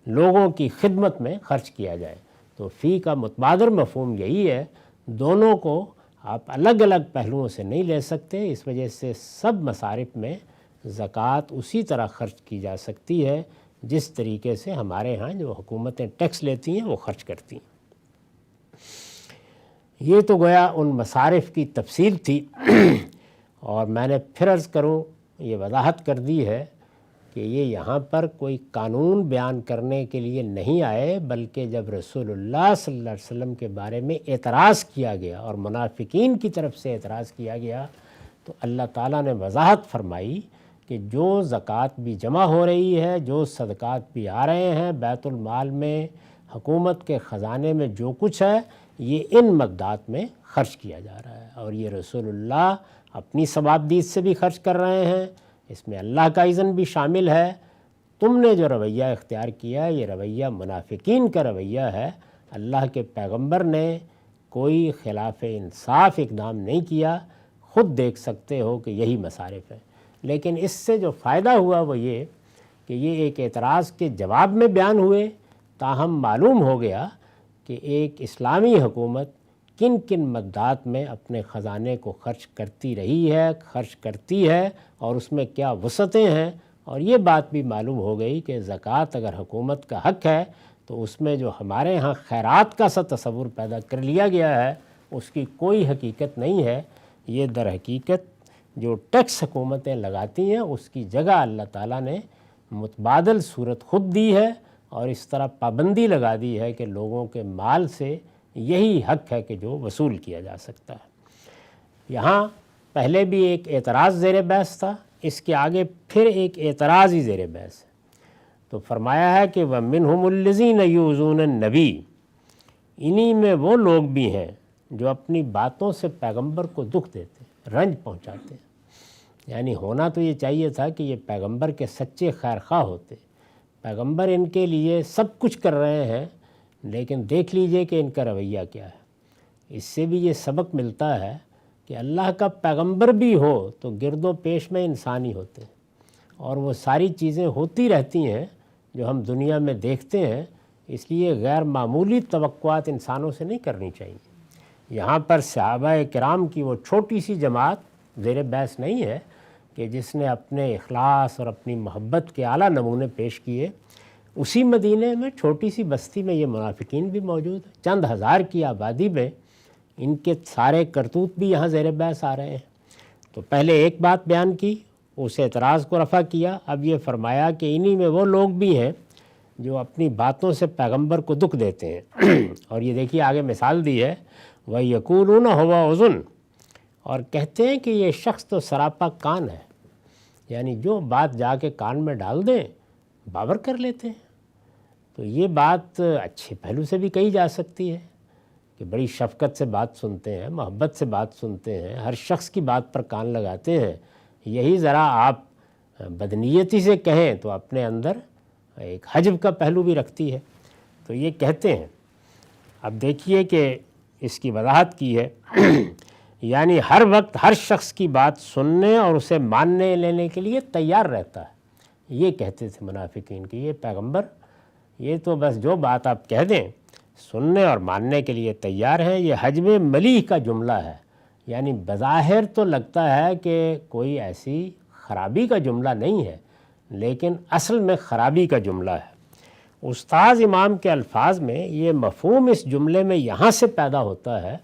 لوگوں کی خدمت میں خرچ کیا جائے۔ تو فی کا متبادر مفہوم یہی ہے، دونوں کو آپ الگ الگ پہلوؤں سے نہیں لے سکتے، اس وجہ سے سب مصارف میں زکوٰۃ اسی طرح خرچ کی جا سکتی ہے جس طریقے سے ہمارے ہاں جو حکومتیں ٹیکس لیتی ہیں وہ خرچ کرتی ہیں۔ یہ تو گویا ان مصارف کی تفصیل تھی اور میں نے پھر عرض کروں، یہ وضاحت کر دی ہے کہ یہ یہاں پر کوئی قانون بیان کرنے کے لیے نہیں آئے، بلکہ جب رسول اللہ صلی اللہ علیہ وسلم کے بارے میں اعتراض کیا گیا اور منافقین کی طرف سے اعتراض کیا گیا تو اللہ تعالیٰ نے وضاحت فرمائی کہ جو زکوٰۃ بھی جمع ہو رہی ہے، جو صدقات بھی آ رہے ہیں بیت المال میں، حکومت کے خزانے میں جو کچھ ہے، یہ ان مقدات میں خرچ کیا جا رہا ہے، اور یہ رسول اللہ اپنی ثوابدید سے بھی خرچ کر رہے ہیں، اس میں اللہ کا اذن بھی شامل ہے۔ تم نے جو رویہ اختیار کیا یہ رویہ منافقین کا رویہ ہے، اللہ کے پیغمبر نے کوئی خلاف انصاف اقدام نہیں کیا، خود دیکھ سکتے ہو کہ یہی مصارف ہیں۔ لیکن اس سے جو فائدہ ہوا وہ یہ کہ یہ ایک اعتراض کے جواب میں بیان ہوئے، تاہم معلوم ہو گیا کہ ایک اسلامی حکومت کن کن مقدات میں اپنے خزانے کو خرچ کرتی رہی ہے، خرچ کرتی ہے، اور اس میں کیا وسعتیں ہیں، اور یہ بات بھی معلوم ہو گئی کہ زکوٰۃ اگر حکومت کا حق ہے تو اس میں جو ہمارے ہاں خیرات کا سا تصور پیدا کر لیا گیا ہے اس کی کوئی حقیقت نہیں ہے۔ یہ در حقیقت جو ٹیکس حکومتیں لگاتی ہیں اس کی جگہ اللہ تعالیٰ نے متبادل صورت خود دی ہے، اور اس طرح پابندی لگا دی ہے کہ لوگوں کے مال سے یہی حق ہے کہ جو وصول کیا جا سکتا ہے۔ یہاں پہلے بھی ایک اعتراض زیر بحث تھا، اس کے آگے پھر ایک اعتراض ہی زیر بحث ہے۔ تو فرمایا ہے کہ وَمِنْهُمُ الَّذِينَ يُؤْذُونَ النَّبِيَّ، انہی میں وہ لوگ بھی ہیں جو اپنی باتوں سے پیغمبر کو دکھ دیتے، رنج پہنچاتے ہیں۔ یعنی ہونا تو یہ چاہیے تھا کہ یہ پیغمبر کے سچے خیر خواہ ہوتے، پیغمبر ان کے لیے سب کچھ کر رہے ہیں، لیکن دیکھ لیجئے کہ ان کا رویہ کیا ہے۔ اس سے بھی یہ سبق ملتا ہے کہ اللہ کا پیغمبر بھی ہو تو گرد و پیش میں انسان ہی ہوتے ہیں، اور وہ ساری چیزیں ہوتی رہتی ہیں جو ہم دنیا میں دیکھتے ہیں، اس لیے غیر معمولی توقعات انسانوں سے نہیں کرنی چاہیے۔ یہاں پر صحابہ کرام کی وہ چھوٹی سی جماعت زیر بحث نہیں ہے کہ جس نے اپنے اخلاص اور اپنی محبت کے اعلیٰ نمونے پیش کیے، اسی مدینے میں چھوٹی سی بستی میں یہ منافقین بھی موجود ہیں، چند ہزار کی آبادی میں ان کے سارے کرتوت بھی یہاں زیر بحث آ رہے ہیں۔ تو پہلے ایک بات بیان کی، اس اعتراض کو رفع کیا، اب یہ فرمایا کہ انہی میں وہ لوگ بھی ہیں جو اپنی باتوں سے پیغمبر کو دکھ دیتے ہیں اور یہ دیکھیے آگے مثال دی ہے، وَيَقُولُونَ هُوَ أُذُنٌ، اور کہتے ہیں کہ یہ شخص تو سراپا کان ہے، یعنی جو بات جا کے کان میں ڈال دیں باور کر لیتے ہیں۔ تو یہ بات اچھے پہلو سے بھی کہی جا سکتی ہے کہ بڑی شفقت سے بات سنتے ہیں، محبت سے بات سنتے ہیں، ہر شخص کی بات پر کان لگاتے ہیں۔ یہی ذرا آپ بدنیتی سے کہیں تو اپنے اندر ایک حجب کا پہلو بھی رکھتی ہے۔ تو یہ کہتے ہیں، اب دیکھیے کہ اس کی وضاحت کی ہے یعنی ہر وقت ہر شخص کی بات سننے اور اسے ماننے لینے کے لیے تیار رہتا ہے۔ یہ کہتے تھے منافقین کہ یہ پیغمبر یہ تو بس جو بات آپ کہہ دیں سننے اور ماننے کے لیے تیار ہیں۔ یہ حجب ملیح کا جملہ ہے، یعنی بظاہر تو لگتا ہے کہ کوئی ایسی خرابی کا جملہ نہیں ہے، لیکن اصل میں خرابی کا جملہ ہے۔ استاذ امام کے الفاظ میں یہ مفہوم اس جملے میں یہاں سے پیدا ہوتا ہے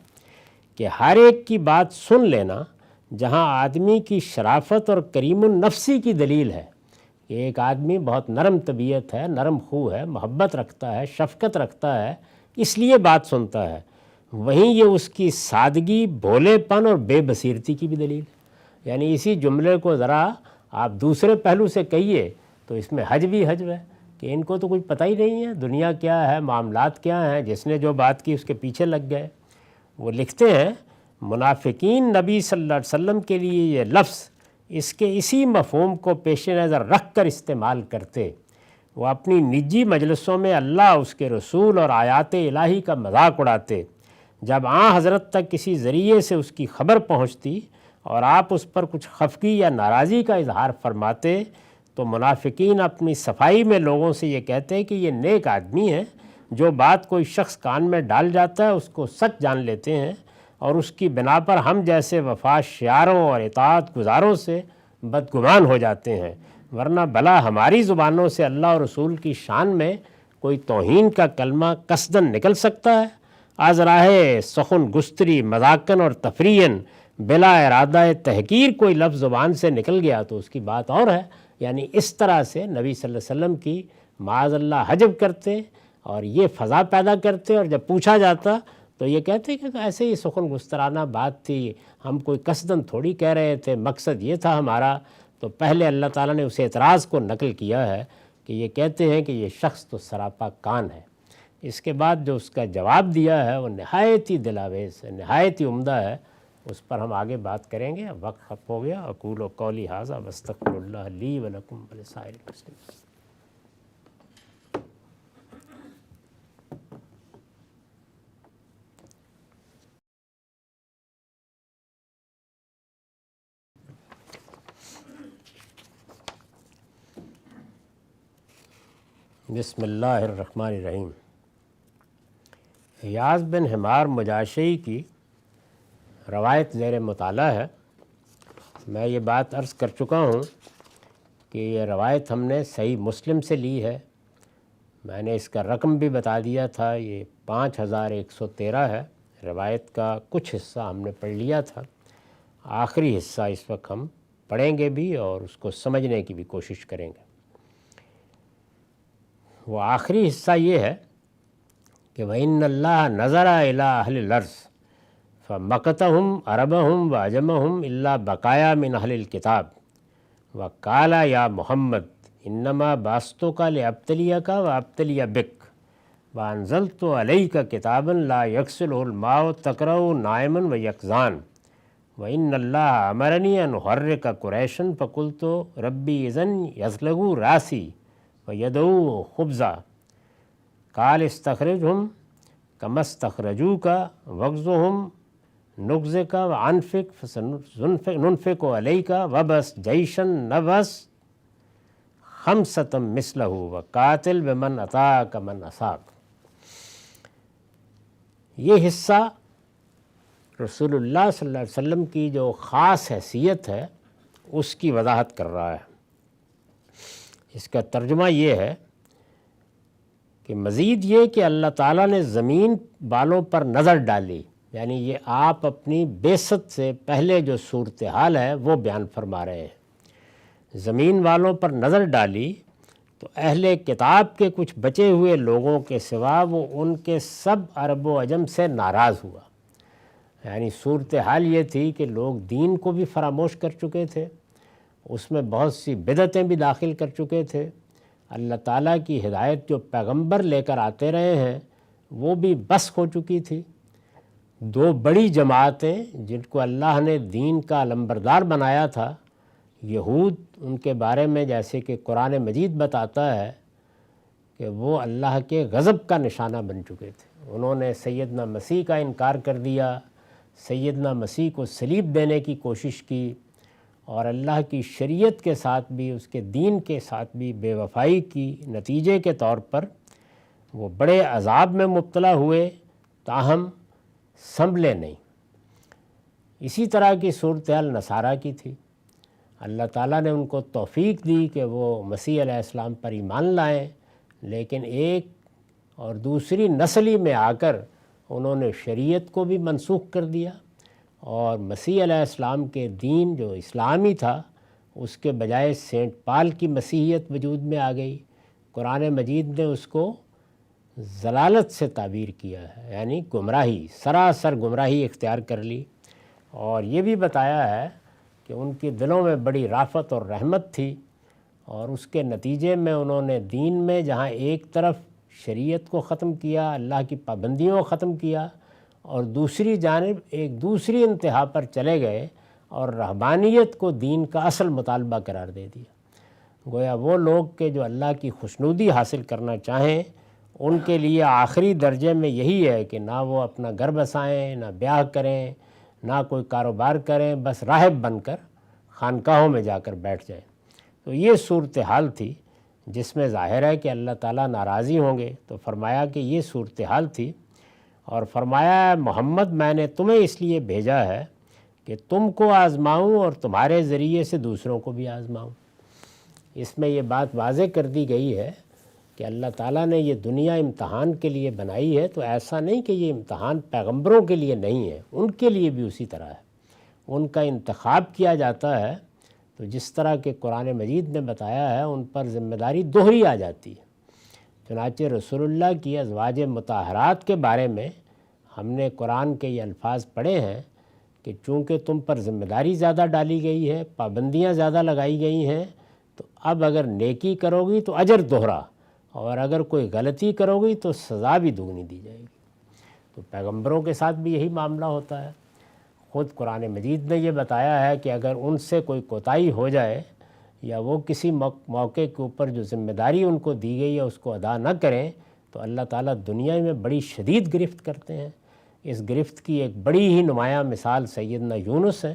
کہ ہر ایک کی بات سن لینا جہاں آدمی کی شرافت اور کریم النفسی کی دلیل ہے کہ ایک آدمی بہت نرم طبیعت ہے، نرم خو ہے، محبت رکھتا ہے، شفقت رکھتا ہے، اس لیے بات سنتا ہے، وہیں یہ اس کی سادگی، بھولے پن اور بے بصیرتی کی بھی دلیل ہے۔ یعنی اسی جملے کو ذرا آپ دوسرے پہلو سے کہیے تو اس میں حجب ہی حجب ہے کہ ان کو تو کچھ پتہ ہی نہیں ہے دنیا کیا ہے، معاملات کیا ہیں، جس نے جو بات کی اس کے پیچھے لگ گئے۔ وہ لکھتے ہیں منافقین نبی صلی اللہ علیہ وسلم کے لیے یہ لفظ اس کے اسی مفہوم کو پیش نظر رکھ کر استعمال کرتے۔ وہ اپنی نجی مجلسوں میں اللہ، اس کے رسول اور آیات الہی کا مذاق اڑاتے۔ جب حضرت تک کسی ذریعے سے اس کی خبر پہنچتی اور آپ اس پر کچھ خفگی یا ناراضی کا اظہار فرماتے تو منافقین اپنی صفائی میں لوگوں سے یہ کہتے ہیں کہ یہ نیک آدمی ہے، جو بات کوئی شخص کان میں ڈال جاتا ہے اس کو سچ جان لیتے ہیں، اور اس کی بنا پر ہم جیسے وفا شیاروں اور اطاعت گزاروں سے بدگمان ہو جاتے ہیں، ورنہ بھلا ہماری زبانوں سے اللہ اور رسول کی شان میں کوئی توہین کا کلمہ قصدن نکل سکتا ہے؟ از راہ سخن گستری مذاقن اور تفریحاً بلا ارادہ تحقیر کوئی لفظ زبان سے نکل گیا تو اس کی بات اور ہے۔ یعنی اس طرح سے نبی صلی اللہ علیہ وسلم کی معاذ اللہ حجب کرتے اور یہ فضا پیدا کرتے، اور جب پوچھا جاتا تو یہ کہتے کہ ایسے ہی سخن گسترانہ بات تھی، ہم کوئی قصدن تھوڑی کہہ رہے تھے، مقصد یہ تھا ہمارا۔ تو پہلے اللہ تعالیٰ نے اس اعتراض کو نقل کیا ہے کہ یہ کہتے ہیں کہ یہ شخص تو سراپا کان ہے۔ اس کے بعد جو اس کا جواب دیا ہے وہ نہایت ہی دلاویز ہے، نہایت ہی عمدہ ہے، اس پر ہم آگے بات کریں گے۔ وقت ختم ہو گیا۔ اقول و قولی ھذا واستغفر اللہ لی ولکم ولسائر المسلمین۔ بسم اللہ الرحمن الرحیم۔ حیاض بن حمار مجاشعی کی روایت زیر مطالعہ ہے۔ میں یہ بات عرض کر چکا ہوں کہ یہ روایت ہم نے صحیح مسلم سے لی ہے۔ میں نے اس کا رقم بھی بتا دیا تھا، یہ 5113 ہے۔ روایت کا کچھ حصہ ہم نے پڑھ لیا تھا، آخری حصہ اس وقت ہم پڑھیں گے بھی اور اس کو سمجھنے کی بھی کوشش کریں گے۔ وہ آخری حصہ یہ ہے کہ وَإِنَّ اللَّهَ نَظَرَ إِلَىٰ أَهْلِ الْأَرْضِ فَمَقَتَهُمْ عَرَبَهُمْ وَعَجَمَهُمْ إِلَّا بَقَايَا مِنْ أَهْلِ الْكِتَابِ وَقَالَ يَا مُحَمَّدْ إِنَّمَا بَعَثْتُكَ لِأَبْتَلِيَكَ وَأَبْتَلِيَ بِكَ وَأَنزَلْتُ عَلَيْكَ كِتَابًا لَا يَغْسِلُهُ الْمَاءُ تَقْرَأُهُ نَائِمًا وَيَقْظَانًا وَإِنَّ اللَّهَ أَمَرَنِي أَنْ أُحَرِّكَ قُرَيْشًا فَقُلْتُ رَبِّي إِذًا يَصْلَغُ رَأْسِي وَيَدْعُو خُبْزًا قال استخرجهم كما استخرجوك واغزهم نغزك وعنفك فسننفق عليك وبس جيشا نبس خمسة مثله وقاتل بمن أطاعك من أصاك۔ یہ حصہ رسول اللہ صلی اللہ علیہ وسلم کی جو خاص حیثیت ہے اس کی وضاحت کر رہا ہے۔ اس کا ترجمہ یہ ہے کہ مزید یہ کہ اللہ تعالیٰ نے زمین والوں پر نظر ڈالی، یعنی یہ آپ اپنی بعثت سے پہلے جو صورتحال ہے وہ بیان فرما رہے ہیں۔ زمین والوں پر نظر ڈالی تو اہل کتاب کے کچھ بچے ہوئے لوگوں کے سوا وہ ان کے سب عرب و عجم سے ناراض ہوا۔ یعنی صورتحال یہ تھی کہ لوگ دین کو بھی فراموش کر چکے تھے، اس میں بہت سی بدعتیں بھی داخل کر چکے تھے، اللہ تعالیٰ کی ہدایت جو پیغمبر لے کر آتے رہے ہیں وہ بھی بس ہو چکی تھی۔ دو بڑی جماعتیں جن کو اللہ نے دین کا علمبردار بنایا تھا، یہود، ان کے بارے میں جیسے کہ قرآن مجید بتاتا ہے کہ وہ اللہ کے غضب کا نشانہ بن چکے تھے۔ انہوں نے سیدنا مسیح کا انکار کر دیا، سیدنا مسیح کو صلیب دینے کی کوشش کی، اور اللہ کی شریعت کے ساتھ بھی، اس کے دین کے ساتھ بھی بے وفائی کی نتیجے کے طور پر وہ بڑے عذاب میں مبتلا ہوئے، تاہم سنبھلے نہیں۔ اسی طرح کی صورتحال نصارہ کی تھی۔ اللہ تعالیٰ نے ان کو توفیق دی کہ وہ مسیح علیہ السلام پر ایمان لائیں، لیکن ایک اور دوسری نسلی میں آ کر انہوں نے شریعت کو بھی منسوخ کر دیا، اور مسیح علیہ السلام کے دین جو اسلامی تھا اس کے بجائے سینٹ پال کی مسیحیت وجود میں آ گئی۔ قرآن مجید نے اس کو ضلالت سے تعبیر کیا ہے، یعنی گمراہی، سراسر گمراہی اختیار کر لی، اور یہ بھی بتایا ہے کہ ان کے دلوں میں بڑی رافت اور رحمت تھی، اور اس کے نتیجے میں انہوں نے دین میں جہاں ایک طرف شریعت کو ختم کیا، اللہ کی پابندیوں کو ختم کیا، اور دوسری جانب ایک دوسری انتہا پر چلے گئے اور رہبانیت کو دین کا اصل مطالبہ قرار دے دیا۔ گویا وہ لوگ کہ جو اللہ کی خوشنودی حاصل کرنا چاہیں ان کے لیے آخری درجے میں یہی ہے کہ نہ وہ اپنا گھر بسائیں، نہ بیاہ کریں، نہ کوئی کاروبار کریں، بس راہب بن کر خانقاہوں میں جا کر بیٹھ جائیں۔ تو یہ صورتحال تھی جس میں ظاہر ہے کہ اللہ تعالیٰ ناراضی ہوں گے۔ تو فرمایا کہ یہ صورتحال تھی، اور فرمایا محمد میں نے تمہیں اس لیے بھیجا ہے کہ تم کو آزماؤں اور تمہارے ذریعے سے دوسروں کو بھی آزماؤں۔ اس میں یہ بات واضح کر دی گئی ہے کہ اللہ تعالیٰ نے یہ دنیا امتحان کے لیے بنائی ہے، تو ایسا نہیں کہ یہ امتحان پیغمبروں کے لیے نہیں ہے، ان کے لیے بھی اسی طرح ہے۔ ان کا انتخاب کیا جاتا ہے تو جس طرح کہ قرآن مجید نے بتایا ہے ان پر ذمہ داری دوہری آ جاتی ہے۔ چنانچہ رسول اللہ کی ازواج مطہرات کے بارے میں ہم نے قرآن کے یہ الفاظ پڑھے ہیں کہ چونکہ تم پر ذمہ داری زیادہ ڈالی گئی ہے، پابندیاں زیادہ لگائی گئی ہیں، تو اب اگر نیکی کرو گی تو اجر دوہرا، اور اگر کوئی غلطی کرو گی تو سزا بھی دگنی دی جائے گی۔ تو پیغمبروں کے ساتھ بھی یہی معاملہ ہوتا ہے۔ خود قرآن مجید نے یہ بتایا ہے کہ اگر ان سے کوئی کوتاہی ہو جائے یا وہ کسی موقع کے اوپر جو ذمہ داری ان کو دی گئی ہے اس کو ادا نہ کریں، تو اللہ تعالیٰ دنیا میں بڑی شدید گرفت کرتے ہیں۔ اس گرفت کی ایک بڑی ہی نمایاں مثال سیدنا یونس ہے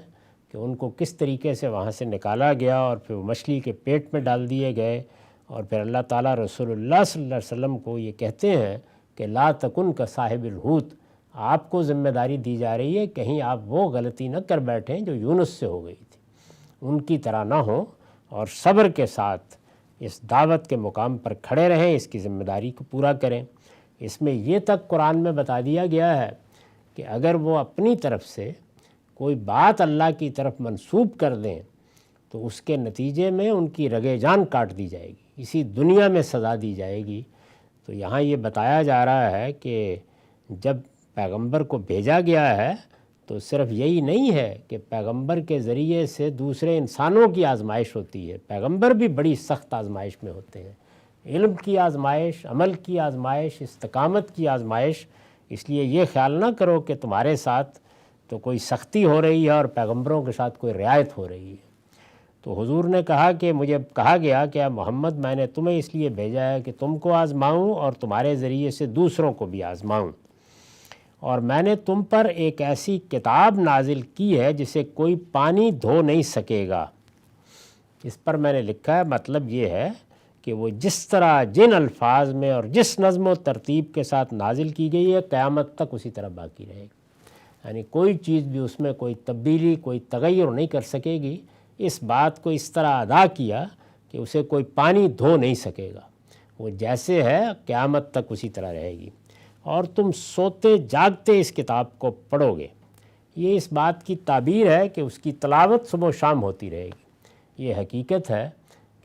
کہ ان کو کس طریقے سے وہاں سے نکالا گیا اور پھر وہ مچھلی کے پیٹ میں ڈال دیے گئے، اور پھر اللہ تعالیٰ رسول اللہ صلی اللہ علیہ وسلم کو یہ کہتے ہیں کہ لا تکن کا صاحب الحوت، آپ کو ذمہ داری دی جا رہی ہے کہیں آپ وہ غلطی نہ کر بیٹھیں جو یونس سے ہو گئی تھی، ان کی طرح نہ ہوں، اور صبر کے ساتھ اس دعوت کے مقام پر کھڑے رہیں، اس کی ذمہ داری کو پورا کریں۔ اس میں یہ تک قرآن میں بتا دیا گیا ہے کہ اگر وہ اپنی طرف سے کوئی بات اللہ کی طرف منسوب کر دیں تو اس کے نتیجے میں ان کی رگِ جان کاٹ دی جائے گی، اسی دنیا میں سزا دی جائے گی۔ تو یہاں یہ بتایا جا رہا ہے کہ جب پیغمبر کو بھیجا گیا ہے تو صرف یہی نہیں ہے کہ پیغمبر کے ذریعے سے دوسرے انسانوں کی آزمائش ہوتی ہے، پیغمبر بھی بڑی سخت آزمائش میں ہوتے ہیں، علم کی آزمائش، عمل کی آزمائش، استقامت کی آزمائش۔ اس لیے یہ خیال نہ کرو کہ تمہارے ساتھ تو کوئی سختی ہو رہی ہے اور پیغمبروں کے ساتھ کوئی رعایت ہو رہی ہے۔ تو حضور نے کہا کہ مجھے کہا گیا کہ محمد میں نے تمہیں اس لیے بھیجا ہے کہ تم کو آزماؤں اور تمہارے ذریعے سے دوسروں کو بھی آزماؤں، اور میں نے تم پر ایک ایسی کتاب نازل کی ہے جسے کوئی پانی دھو نہیں سکے گا۔ اس پر میں نے لکھا ہے، مطلب یہ ہے کہ وہ جس طرح جن الفاظ میں اور جس نظم و ترتیب کے ساتھ نازل کی گئی ہے قیامت تک اسی طرح باقی رہے گی، یعنی کوئی چیز بھی اس میں کوئی تبدیلی، کوئی تغیر نہیں کر سکے گی۔ اس بات کو اس طرح ادا کیا کہ اسے کوئی پانی دھو نہیں سکے گا، وہ جیسے ہے قیامت تک اسی طرح رہے گی، اور تم سوتے جاگتے اس کتاب کو پڑھو گے۔ یہ اس بات کی تعبیر ہے کہ اس کی تلاوت صبح و شام ہوتی رہے گی۔ یہ حقیقت ہے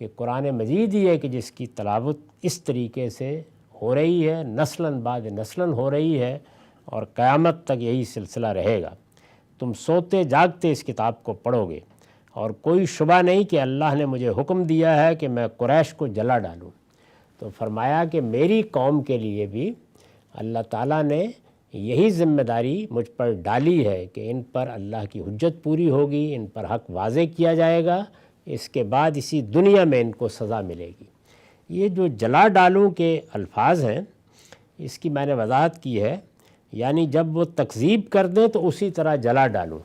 کہ قرآن مجید ہی ہے کہ جس کی تلاوت اس طریقے سے ہو رہی ہے، نسلاً بعد نسلاً ہو رہی ہے، اور قیامت تک یہی سلسلہ رہے گا۔ تم سوتے جاگتے اس کتاب کو پڑھو گے، اور کوئی شبہ نہیں کہ اللہ نے مجھے حکم دیا ہے کہ میں قریش کو جلا ڈالوں۔ تو فرمایا کہ میری قوم کے لیے بھی اللہ تعالیٰ نے یہی ذمہ داری مجھ پر ڈالی ہے کہ ان پر اللہ کی حجت پوری ہوگی، ان پر حق واضح کیا جائے گا، اس کے بعد اسی دنیا میں ان کو سزا ملے گی۔ یہ جو جلا ڈالوں کے الفاظ ہیں اس کی میں نے وضاحت کی ہے، یعنی جب وہ تکذیب کر دیں تو اسی طرح جلا ڈالوں،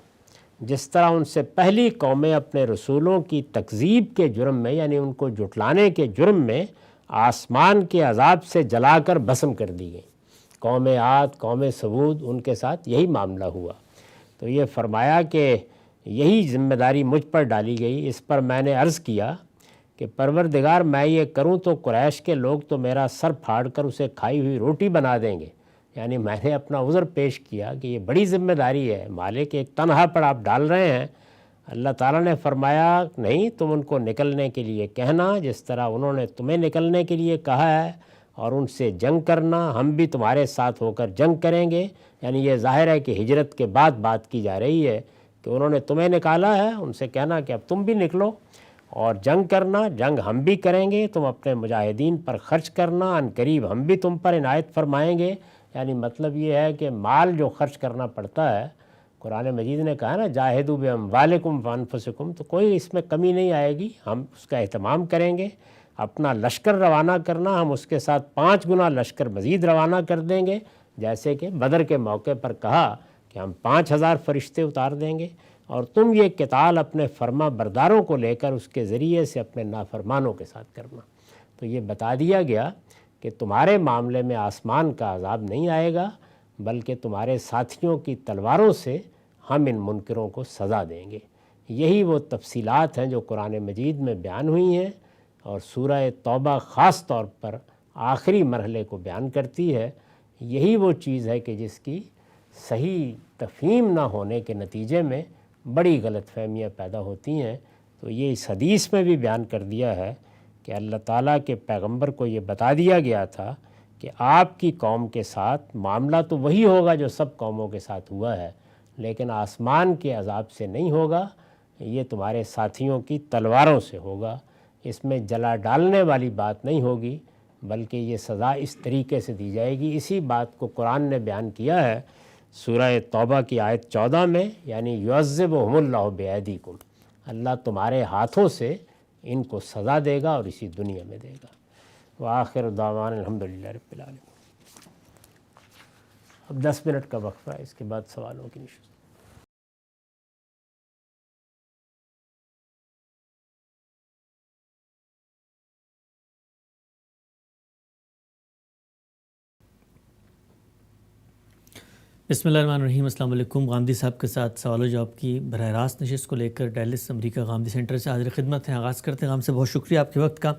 جس طرح ان سے پہلی قومیں اپنے رسولوں کی تکذیب کے جرم میں، یعنی ان کو جھٹلانے کے جرم میں آسمان کے عذاب سے جلا کر بھسم کر دی گئیں۔ قوم عاد، قوم ثمود، ان کے ساتھ یہی معاملہ ہوا۔ تو یہ فرمایا کہ یہی ذمہ داری مجھ پر ڈالی گئی۔ اس پر میں نے عرض کیا کہ پروردگار میں یہ کروں تو قریش کے لوگ تو میرا سر پھاڑ کر اسے کھائی ہوئی روٹی بنا دیں گے، یعنی میں نے اپنا عذر پیش کیا کہ یہ بڑی ذمہ داری ہے، مالک ایک تنہا پر آپ ڈال رہے ہیں۔ اللہ تعالیٰ نے فرمایا نہیں، تم ان کو نکلنے کے لیے کہنا جس طرح انہوں نے تمہیں نکلنے کے لیے کہا ہے، اور ان سے جنگ کرنا، ہم بھی تمہارے ساتھ ہو کر جنگ کریں گے۔ یعنی یہ ظاہر ہے کہ ہجرت کے بعد بات کی جا رہی ہے کہ انہوں نے تمہیں نکالا ہے، ان سے کہنا کہ اب تم بھی نکلو اور جنگ کرنا، جنگ ہم بھی کریں گے، تم اپنے مجاہدین پر خرچ کرنا، ان قریب ہم بھی تم پر عنایت فرمائیں گے۔ یعنی مطلب یہ ہے کہ مال جو خرچ کرنا پڑتا ہے، قرآن مجید نے کہا نا جاہدوا باموالکم وانفسکم، تو کوئی اس میں کمی نہیں آئے گی، ہم اس کا اہتمام کریں گے۔ اپنا لشکر روانہ کرنا، ہم اس کے ساتھ 5 گنا لشکر مزید روانہ کر دیں گے، جیسے کہ بدر کے موقع پر کہا کہ ہم 5000 فرشتے اتار دیں گے اور تم یہ قتال اپنے فرما برداروں کو لے کر اس کے ذریعے سے اپنے نافرمانوں کے ساتھ کرنا۔ تو یہ بتا دیا گیا کہ تمہارے معاملے میں آسمان کا عذاب نہیں آئے گا، بلکہ تمہارے ساتھیوں کی تلواروں سے ہم ان منکروں کو سزا دیں گے۔ یہی وہ تفصیلات ہیں جو قرآن مجید میں بیان ہوئی ہیں، اور سورہ توبہ خاص طور پر آخری مرحلے کو بیان کرتی ہے۔ یہی وہ چیز ہے کہ جس کی صحیح تفہیم نہ ہونے کے نتیجے میں بڑی غلط فہمیاں پیدا ہوتی ہیں۔ تو یہ اس حدیث میں بھی بیان کر دیا ہے کہ اللہ تعالیٰ کے پیغمبر کو یہ بتا دیا گیا تھا کہ آپ کی قوم کے ساتھ معاملہ تو وہی ہوگا جو سب قوموں کے ساتھ ہوا ہے، لیکن آسمان کے عذاب سے نہیں ہوگا، یہ تمہارے ساتھیوں کی تلواروں سے ہوگا۔ اس میں جلا ڈالنے والی بات نہیں ہوگی، بلکہ یہ سزا اس طریقے سے دی جائے گی۔ اسی بات کو قرآن نے بیان کیا ہے سورہ توبہ کی آیت 14 میں، یعنی یعذبہم اللہ بایدیکم، اللہ تمہارے ہاتھوں سے ان کو سزا دے گا اور اسی دنیا میں دے گا۔ وآخر دعوانا الحمدللہ رب العالمین۔ اب 10 منٹ کا وقفہ ہے، اس کے بعد سوالوں کی نشست۔ بسم اللہ الرحمن الرحیم۔ السلام علیکم۔ غامدی صاحب کے ساتھ سوال و جواب کی براہ راست نشست کو لے کر ڈیلس امریکہ غامدی سینٹر سے حاضر خدمت ہیں۔ آغاز کرتے ہیں۔ غام سے بہت شکریہ آپ کے وقت کا۔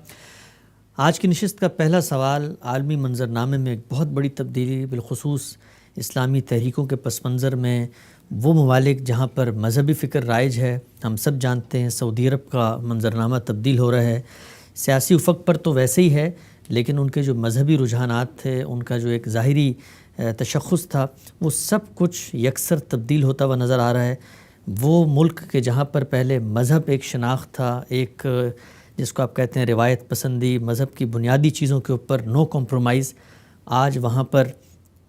آج کی نشست کا پہلا سوال عالمی منظرنامے میں ایک بہت بڑی تبدیلی، بالخصوص اسلامی تحریکوں کے پس منظر میں وہ ممالک جہاں پر مذہبی فکر رائج ہے، ہم سب جانتے ہیں سعودی عرب کا منظرنامہ تبدیل ہو رہا ہے۔ سیاسی افق پر تو ویسے ہی ہے، لیکن ان کے جو مذہبی رجحانات تھے، ان کا جو ایک ظاہری تشخص تھا، وہ سب کچھ یکسر تبدیل ہوتا ہوا نظر آ رہا ہے۔ وہ ملک کے جہاں پر پہلے مذہب ایک شناخت تھا، ایک جس کو آپ کہتے ہیں روایت پسندی، مذہب کی بنیادی چیزوں کے اوپر نو کمپرومائز، آج وہاں پر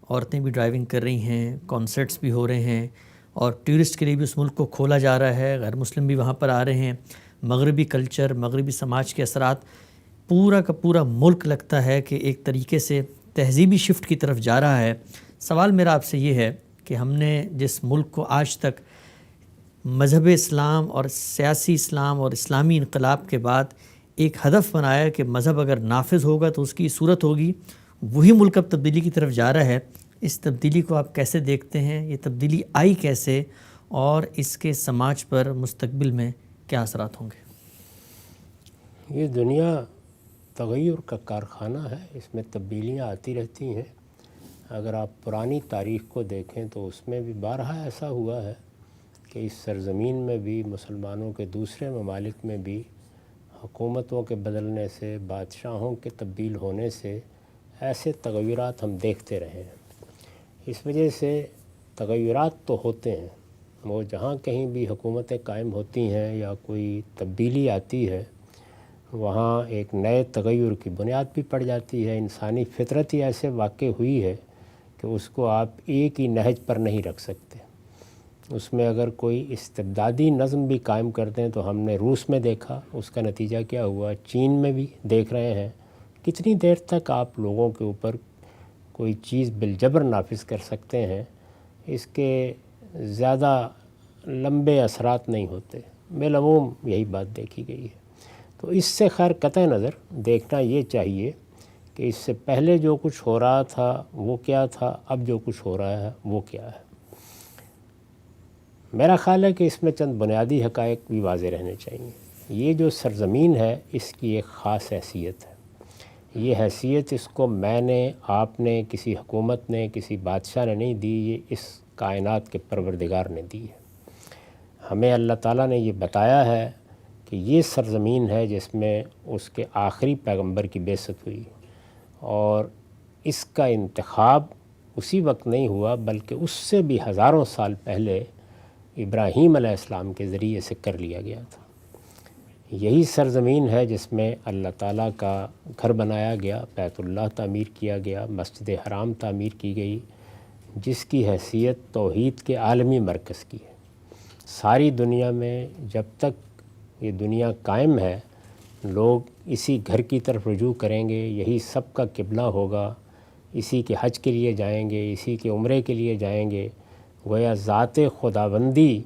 عورتیں بھی ڈرائیونگ کر رہی ہیں، کانسرٹس بھی ہو رہے ہیں، اور ٹورسٹ کے لیے بھی اس ملک کو کھولا جا رہا ہے، غیر مسلم بھی وہاں پر آ رہے ہیں۔ مغربی کلچر، مغربی سماج کے اثرات، پورا کا پورا ملک لگتا ہے کہ ایک طریقے سے تہذیبی شفٹ کی طرف جا رہا ہے۔ سوال میرا آپ سے یہ ہے کہ ہم نے جس ملک کو آج تک مذہب اسلام اور سیاسی اسلام اور اسلامی انقلاب کے بعد ایک ہدف بنایا کہ مذہب اگر نافذ ہوگا تو اس کی صورت ہوگی، وہی ملک اب تبدیلی کی طرف جا رہا ہے۔ اس تبدیلی کو آپ کیسے دیکھتے ہیں؟ یہ تبدیلی آئی کیسے، اور اس کے سماج پر مستقبل میں کیا اثرات ہوں گے؟ یہ دنیا تغیر کا کارخانہ ہے، اس میں تبدیلیاں آتی رہتی ہیں۔ اگر آپ پرانی تاریخ کو دیکھیں تو اس میں بھی بارہا ایسا ہوا ہے کہ اس سرزمین میں بھی، مسلمانوں کے دوسرے ممالک میں بھی حکومتوں کے بدلنے سے، بادشاہوں کے تبدیل ہونے سے ایسے تغیرات ہم دیکھتے رہے ہیں۔ اس وجہ سے تغیرات تو ہوتے ہیں، وہ جہاں کہیں بھی حکومتیں قائم ہوتی ہیں یا کوئی تبدیلی آتی ہے، وہاں ایک نئے تغیر کی بنیاد بھی پڑ جاتی ہے۔ انسانی فطرت ہی ایسے واقع ہوئی ہے کہ اس کو آپ ایک ہی نہج پر نہیں رکھ سکتے۔ اس میں اگر کوئی استبدادی نظم بھی قائم کر دیں تو ہم نے روس میں دیکھا، اس کا نتیجہ کیا ہوا، چین میں بھی دیکھ رہے ہیں۔ کتنی دیر تک آپ لوگوں کے اوپر کوئی چیز بالجبر نافذ کر سکتے ہیں، اس کے زیادہ لمبے اثرات نہیں ہوتے۔ بالعموم یہی بات دیکھی گئی ہے۔ تو اس سے خیر قطع نظر دیکھنا یہ چاہیے کہ اس سے پہلے جو کچھ ہو رہا تھا وہ کیا تھا، اب جو کچھ ہو رہا ہے وہ کیا ہے۔ میرا خیال ہے کہ اس میں چند بنیادی حقائق بھی واضح رہنے چاہیے۔ یہ جو سرزمین ہے، اس کی ایک خاص حیثیت ہے۔ یہ حیثیت اس کو میں نے، آپ نے، کسی حکومت نے، کسی بادشاہ نے نہیں دی، یہ اس کائنات کے پروردگار نے دی ہے۔ ہمیں اللہ تعالیٰ نے یہ بتایا ہے کہ یہ سرزمین ہے جس میں اس کے آخری پیغمبر کی بعثت ہوئی، اور اس کا انتخاب اسی وقت نہیں ہوا بلکہ اس سے بھی ہزاروں سال پہلے ابراہیم علیہ السلام کے ذریعے سے کر لیا گیا تھا۔ یہی سرزمین ہے جس میں اللہ تعالیٰ کا گھر بنایا گیا، بیت اللہ تعمیر کیا گیا، مسجد حرام تعمیر کی گئی، جس کی حیثیت توحید کے عالمی مرکز کی ہے۔ ساری دنیا میں جب تک یہ دنیا قائم ہے، لوگ اسی گھر کی طرف رجوع کریں گے، یہی سب کا قبلہ ہوگا، اسی کے حج کے لیے جائیں گے، اسی کے عمرے کے لیے جائیں گے، گویا ذات خداوندی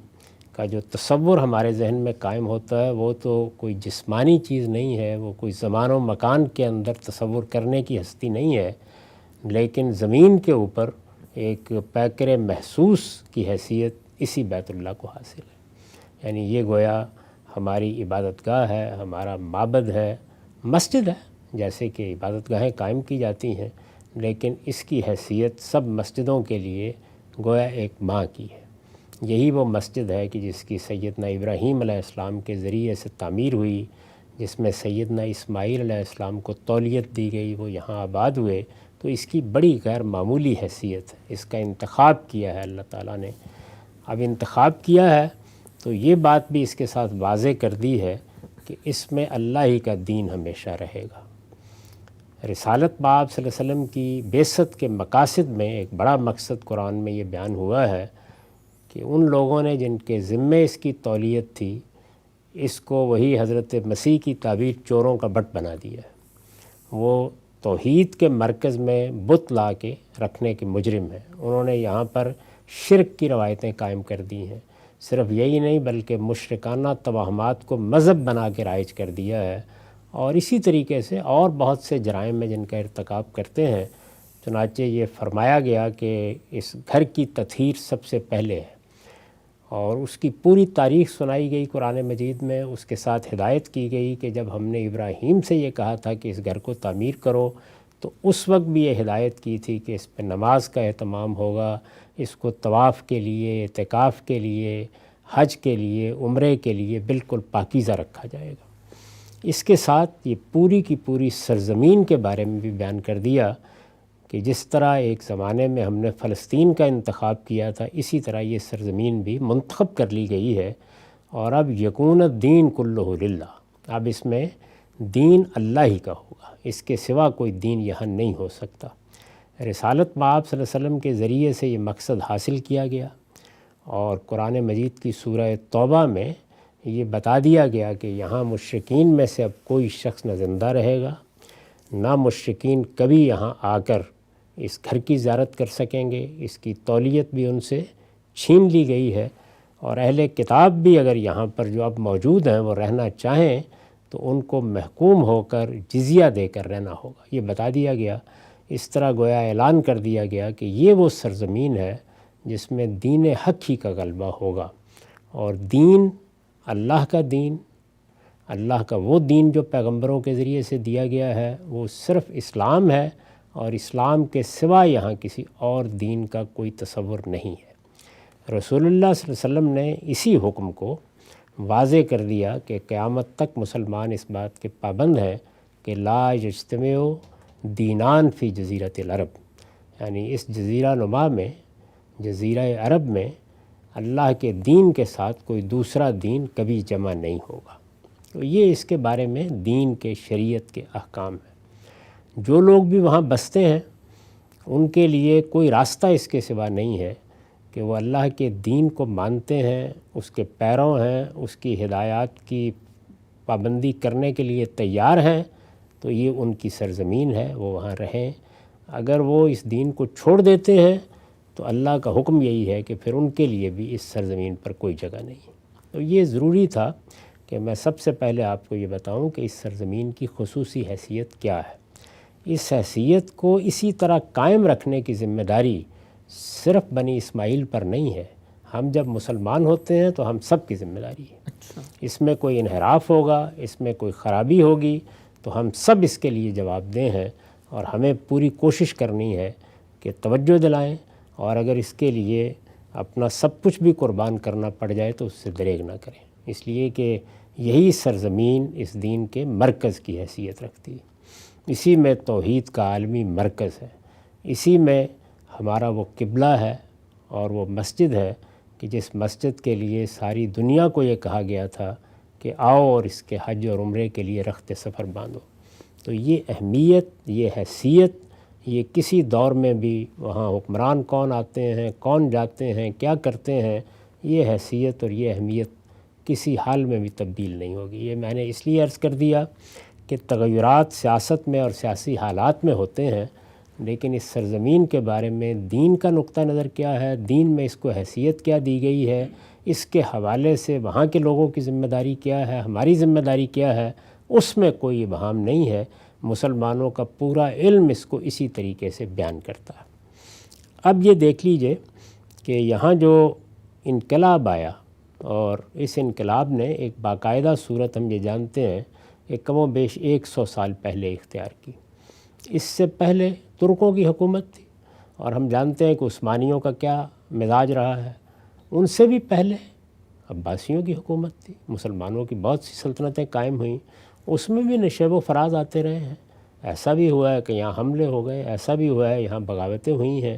کا جو تصور ہمارے ذہن میں قائم ہوتا ہے وہ تو کوئی جسمانی چیز نہیں ہے، وہ کوئی زمان و مکان کے اندر تصور کرنے کی ہستی نہیں ہے، لیکن زمین کے اوپر ایک پیکر محسوس کی حیثیت اسی بیت اللہ کو حاصل ہے۔ یعنی یہ گویا ہماری عبادت گاہ ہے، ہمارا معبد ہے، مسجد ہے، جیسے کہ عبادت گاہیں قائم کی جاتی ہیں، لیکن اس کی حیثیت سب مسجدوں کے لیے گویا ایک ماں کی ہے۔ یہی وہ مسجد ہے کہ جس کی سیدنا ابراہیم علیہ السلام کے ذریعے سے تعمیر ہوئی، جس میں سیدنا اسماعیل علیہ السلام کو تولیت دی گئی، وہ یہاں آباد ہوئے، تو اس کی بڑی غیر معمولی حیثیت ہے۔ اس کا انتخاب کیا ہے اللہ تعالیٰ نے۔ اب انتخاب کیا ہے تو یہ بات بھی اس کے ساتھ واضح کر دی ہے کہ اس میں اللہ ہی کا دین ہمیشہ رہے گا۔ رسالت باب صلی اللہ علیہ وسلم کی بعثت کے مقاصد میں ایک بڑا مقصد قرآن میں یہ بیان ہوا ہے کہ ان لوگوں نے جن کے ذمے اس کی تولیت تھی، اس کو وہی حضرت مسیح کی تعبیر چوروں کا بٹ بنا دیا ہے۔ وہ توحید کے مرکز میں بت لا کے رکھنے کے مجرم ہیں۔ انہوں نے یہاں پر شرک کی روایتیں قائم کر دی ہیں۔ صرف یہی نہیں بلکہ مشرکانہ توہمات کو مذہب بنا کے رائج کر دیا ہے، اور اسی طریقے سے اور بہت سے جرائم میں جن کا ارتکاب کرتے ہیں۔ چنانچہ یہ فرمایا گیا کہ اس گھر کی تطہیر سب سے پہلے ہے، اور اس کی پوری تاریخ سنائی گئی قرآن مجید میں۔ اس کے ساتھ ہدایت کی گئی کہ جب ہم نے ابراہیم سے یہ کہا تھا کہ اس گھر کو تعمیر کرو، تو اس وقت بھی یہ ہدایت کی تھی کہ اس پہ نماز کا اہتمام ہوگا، اس کو طواف کے لیے، اعتکاف کے لیے، حج کے لیے، عمرے کے لیے بالکل پاکیزہ رکھا جائے گا۔ اس کے ساتھ یہ پوری کی پوری سرزمین کے بارے میں بھی بیان کر دیا کہ جس طرح ایک زمانے میں ہم نے فلسطین کا انتخاب کیا تھا، اسی طرح یہ سرزمین بھی منتخب کر لی گئی ہے، اور اب یکون الدین کلہ للہ، اب اس میں دین اللہ ہی کا ہوگا، اس کے سوا کوئی دین یہاں نہیں ہو سکتا۔ رسالت مآب صلی اللہ علیہ وسلم کے ذریعے سے یہ مقصد حاصل کیا گیا، اور قرآن مجید کی سورہ توبہ میں یہ بتا دیا گیا کہ یہاں مشرکین میں سے اب کوئی شخص نہ زندہ رہے گا، نہ مشرکین کبھی یہاں آ کر اس گھر کی زیارت کر سکیں گے۔ اس کی تولیت بھی ان سے چھین لی گئی ہے، اور اہل کتاب بھی اگر یہاں پر جو اب موجود ہیں وہ رہنا چاہیں تو ان کو محکوم ہو کر جزیہ دے کر رہنا ہوگا، یہ بتا دیا گیا۔ اس طرح گویا اعلان کر دیا گیا کہ یہ وہ سرزمین ہے جس میں دین حق ہی کا غلبہ ہوگا، اور دین اللہ کا دین، اللہ کا وہ دین جو پیغمبروں کے ذریعے سے دیا گیا ہے، وہ صرف اسلام ہے، اور اسلام کے سوا یہاں کسی اور دین کا کوئی تصور نہیں ہے۔ رسول اللہ صلی اللہ علیہ وسلم نے اسی حکم کو واضح کر دیا کہ قیامت تک مسلمان اس بات کے پابند ہیں کہ لا یجتمع دینان فی جزیرۃ العرب، یعنی اس جزیرہ نما میں، جزیرہ عرب میں اللہ کے دین کے ساتھ کوئی دوسرا دین کبھی جمع نہیں ہوگا۔ تو یہ اس کے بارے میں دین کے، شریعت کے احکام ہیں۔ جو لوگ بھی وہاں بستے ہیں ان کے لیے کوئی راستہ اس کے سوا نہیں ہے کہ وہ اللہ کے دین کو مانتے ہیں، اس کے پیروں ہیں، اس کی ہدایات کی پابندی کرنے کے لیے تیار ہیں، تو یہ ان کی سرزمین ہے، وہ وہاں رہیں۔ اگر وہ اس دین کو چھوڑ دیتے ہیں تو اللہ کا حکم یہی ہے کہ پھر ان کے لیے بھی اس سرزمین پر کوئی جگہ نہیں۔ تو یہ ضروری تھا کہ میں سب سے پہلے آپ کو یہ بتاؤں کہ اس سرزمین کی خصوصی حیثیت کیا ہے۔ اس حیثیت کو اسی طرح قائم رکھنے کی ذمہ داری صرف بنی اسماعیل پر نہیں ہے۔ ہم جب مسلمان ہوتے ہیں تو ہم سب کی ذمہ داری ہے۔ اس میں کوئی انحراف ہوگا، اس میں کوئی خرابی ہوگی تو ہم سب اس کے لیے جواب دہ ہیں، اور ہمیں پوری کوشش کرنی ہے کہ توجہ دلائیں، اور اگر اس کے لیے اپنا سب کچھ بھی قربان کرنا پڑ جائے تو اس سے دریغ نہ کریں، اس لیے کہ یہی سرزمین اس دین کے مرکز کی حیثیت رکھتی ہے۔ اسی میں توحید کا عالمی مرکز ہے، اسی میں ہمارا وہ قبلہ ہے اور وہ مسجد ہے کہ جس مسجد کے لیے ساری دنیا کو یہ کہا گیا تھا کہ آؤ اور اس کے حج اور عمرے کے لیے رخت سفر باندھو۔ تو یہ اہمیت، یہ حیثیت، یہ کسی دور میں بھی وہاں حکمران کون آتے ہیں، کون جاتے ہیں، کیا کرتے ہیں، یہ حیثیت اور یہ اہمیت کسی حال میں بھی تبدیل نہیں ہوگی۔ یہ میں نے اس لیے عرض کر دیا کہ تغیرات سیاست میں اور سیاسی حالات میں ہوتے ہیں، لیکن اس سرزمین کے بارے میں دین کا نقطہ نظر کیا ہے، دین میں اس کو حیثیت کیا دی گئی ہے، اس کے حوالے سے وہاں کے لوگوں کی ذمہ داری کیا ہے، ہماری ذمہ داری کیا ہے، اس میں کوئی ابہام نہیں ہے۔ مسلمانوں کا پورا علم اس کو اسی طریقے سے بیان کرتا ہے۔ اب یہ دیکھ لیجئے کہ یہاں جو انقلاب آیا اور اس انقلاب نے ایک باقاعدہ صورت ہم یہ جانتے ہیں کہ کم و بیش 100 سال پہلے اختیار کی۔ اس سے پہلے ترکوں کی حکومت تھی، اور ہم جانتے ہیں کہ عثمانیوں کا کیا مزاج رہا ہے۔ ان سے بھی پہلے عباسیوں کی حکومت تھی، مسلمانوں کی بہت سی سلطنتیں قائم ہوئیں، اس میں بھی نشیب و فراز آتے رہے ہیں۔ ایسا بھی ہوا ہے کہ یہاں حملے ہو گئے، ایسا بھی ہوا ہے یہاں بغاوتیں ہوئی ہیں۔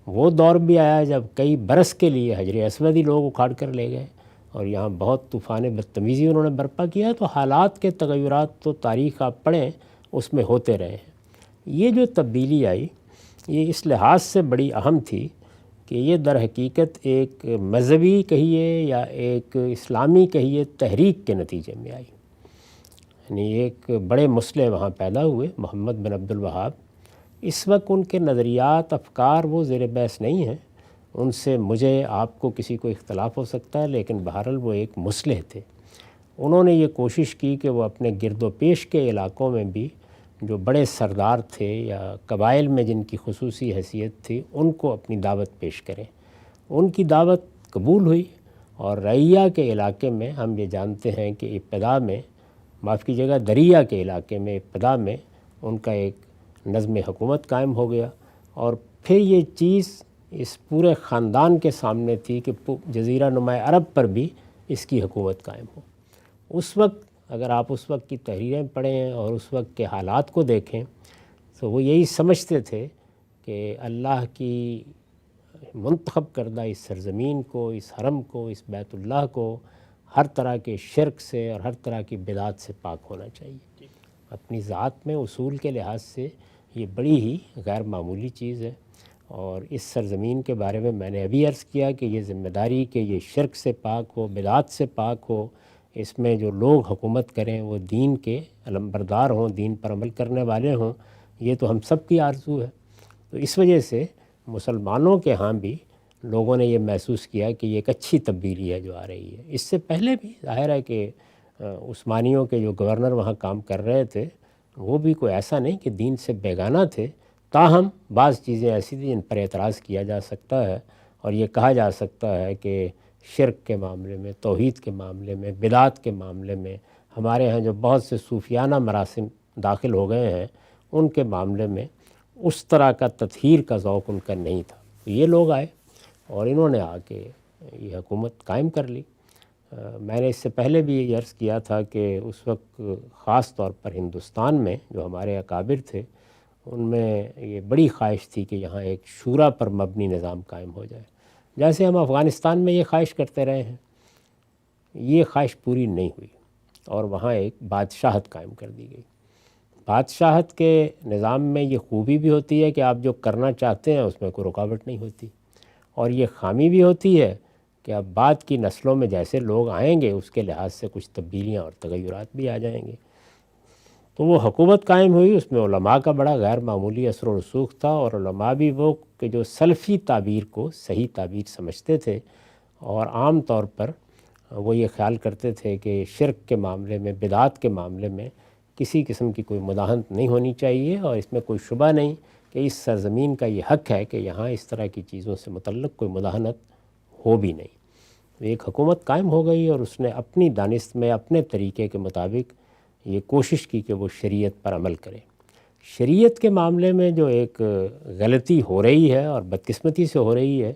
وہ دور بھی آیا جب کئی برس کے لیے حجر اسود ہی لوگ اکھاڑ کر لے گئے، اور یہاں بہت طوفان بدتمیزی انہوں نے برپا کیا۔ تو حالات کے تغیرات تو تاریخ آپ پڑھیں اس میں ہوتے رہے ہیں۔ یہ جو تبدیلی آئی یہ اس لحاظ سے بڑی اہم تھی کہ یہ در حقیقت ایک مذہبی کہیے یا ایک اسلامی کہیے تحریک کے نتیجے میں آئی۔ یعنی ایک بڑے مسلح وہاں پیدا ہوئے، محمد بن عبد الوہاب۔ اس وقت ان کے نظریات، افکار وہ زیر بحث نہیں ہیں، ان سے مجھے آپ کو کسی کو اختلاف ہو سکتا ہے، لیکن بہرحال وہ ایک مصلح تھے۔ انہوں نے یہ کوشش کی کہ وہ اپنے گرد و پیش کے علاقوں میں بھی جو بڑے سردار تھے یا قبائل میں جن کی خصوصی حیثیت تھی ان کو اپنی دعوت پیش کریں۔ ان کی دعوت قبول ہوئی، اور رعیہ کے علاقے میں ہم یہ جانتے ہیں کہ ابتدا میں، معاف کیجیے گا، دریا کے علاقے میں ابتدا میں ان کا ایک نظم حکومت قائم ہو گیا، اور پھر یہ چیز اس پورے خاندان کے سامنے تھی کہ جزیرہ نما عرب پر بھی اس کی حکومت قائم ہو۔ اس وقت اگر آپ اس وقت کی تحریریں پڑھیں اور اس وقت کے حالات کو دیکھیں تو وہ یہی سمجھتے تھے کہ اللہ کی منتخب کردہ اس سرزمین کو، اس حرم کو، اس بیت اللہ کو ہر طرح کے شرک سے اور ہر طرح کی بدعت سے پاک ہونا چاہیے۔ اپنی ذات میں اصول کے لحاظ سے یہ بڑی ہی غیر معمولی چیز ہے، اور اس سرزمین کے بارے میں نے ابھی عرض کیا کہ یہ ذمہ داری کہ یہ شرک سے پاک ہو، بدعت سے پاک ہو، اس میں جو لوگ حکومت کریں وہ دین کے علمبردار ہوں، دین پر عمل کرنے والے ہوں، یہ تو ہم سب کی آرزو ہے۔ تو اس وجہ سے مسلمانوں کے ہاں بھی لوگوں نے یہ محسوس کیا کہ یہ ایک اچھی تبدیلی ہے جو آ رہی ہے۔ اس سے پہلے بھی ظاہر ہے کہ عثمانیوں کے جو گورنر وہاں کام کر رہے تھے وہ بھی کوئی ایسا نہیں کہ دین سے بیگانہ تھے، تاہم بعض چیزیں ایسی تھیں جن پر اعتراض کیا جا سکتا ہے، اور یہ کہا جا سکتا ہے کہ شرک کے معاملے میں، توحید کے معاملے میں، بدعت کے معاملے میں ہمارے ہاں جو بہت سے صوفیانہ مراسم داخل ہو گئے ہیں ان کے معاملے میں اس طرح کا تطہیر کا ذوق ان کا نہیں تھا۔ یہ لوگ آئے اور انہوں نے آ کے یہ حکومت قائم کر لی۔ میں نے اس سے پہلے بھی یہ عرض کیا تھا کہ اس وقت خاص طور پر ہندوستان میں جو ہمارے اکابر تھے ان میں یہ بڑی خواہش تھی کہ یہاں ایک شورا پر مبنی نظام قائم ہو جائے، جیسے ہم افغانستان میں یہ خواہش کرتے رہے ہیں۔ یہ خواہش پوری نہیں ہوئی، اور وہاں ایک بادشاہت قائم کر دی گئی۔ بادشاہت کے نظام میں یہ خوبی بھی ہوتی ہے کہ آپ جو کرنا چاہتے ہیں اس میں کوئی رکاوٹ نہیں ہوتی، اور یہ خامی بھی ہوتی ہے کہ اب بعد کی نسلوں میں جیسے لوگ آئیں گے اس کے لحاظ سے کچھ تبدیلیاں اور تغیرات بھی آ جائیں گے۔ تو وہ حکومت قائم ہوئی، اس میں علماء کا بڑا غیر معمولی اثر و رسوخ تھا، اور علماء بھی وہ کہ جو سلفی تعبیر کو صحیح تعبیر سمجھتے تھے، اور عام طور پر وہ یہ خیال کرتے تھے کہ شرک کے معاملے میں، بدعات کے معاملے میں کسی قسم کی کوئی مداہنت نہیں ہونی چاہیے، اور اس میں کوئی شبہ نہیں کہ اس سرزمین کا یہ حق ہے کہ یہاں اس طرح کی چیزوں سے متعلق کوئی مداہنت ہو بھی نہیں۔ ایک حکومت قائم ہو گئی، اور اس نے اپنی دانست میں اپنے طریقے کے مطابق یہ کوشش کی کہ وہ شریعت پر عمل کرے۔ شریعت کے معاملے میں جو ایک غلطی ہو رہی ہے اور بدقسمتی سے ہو رہی ہے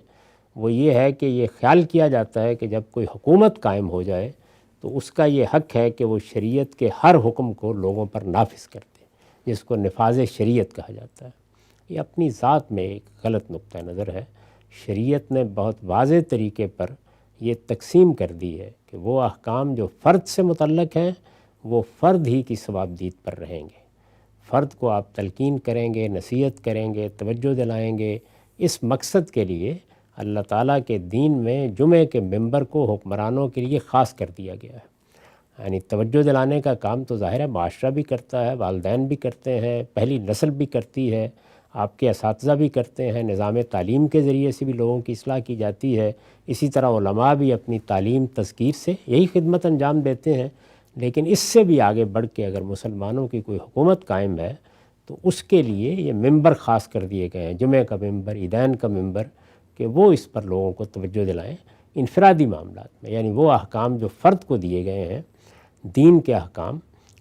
وہ یہ ہے کہ یہ خیال کیا جاتا ہے کہ جب کوئی حکومت قائم ہو جائے تو اس کا یہ حق ہے کہ وہ شریعت کے ہر حکم کو لوگوں پر نافذ کرتے، جس کو نفاذ شریعت کہا جاتا ہے۔ یہ اپنی ذات میں ایک غلط نقطہ نظر ہے۔ شریعت نے بہت واضح طریقے پر یہ تقسیم کر دی ہے کہ وہ احکام جو فرد سے متعلق ہیں وہ فرد ہی کی ثوابدید پر رہیں گے۔ فرد کو آپ تلقین کریں گے، نصیحت کریں گے، توجہ دلائیں گے، اس مقصد کے لیے اللہ تعالیٰ کے دین میں جمعے کے ممبر کو حکمرانوں کے لیے خاص کر دیا گیا ہے۔ یعنی توجہ دلانے کا کام تو ظاہر ہے معاشرہ بھی کرتا ہے، والدین بھی کرتے ہیں، پہلی نسل بھی کرتی ہے، آپ کے اساتذہ بھی کرتے ہیں، نظام تعلیم کے ذریعے سے بھی لوگوں کی اصلاح کی جاتی ہے، اسی طرح علماء بھی اپنی تعلیم تذکیر سے یہی خدمت انجام دیتے ہیں۔ لیکن اس سے بھی آگے بڑھ کے اگر مسلمانوں کی کوئی حکومت قائم ہے تو اس کے لیے یہ ممبر خاص کر دیے گئے ہیں، جمعہ کا ممبر، عیدین کا ممبر، کہ وہ اس پر لوگوں کو توجہ دلائیں انفرادی معاملات میں، یعنی وہ احکام جو فرد کو دیے گئے ہیں، دین کے احکام،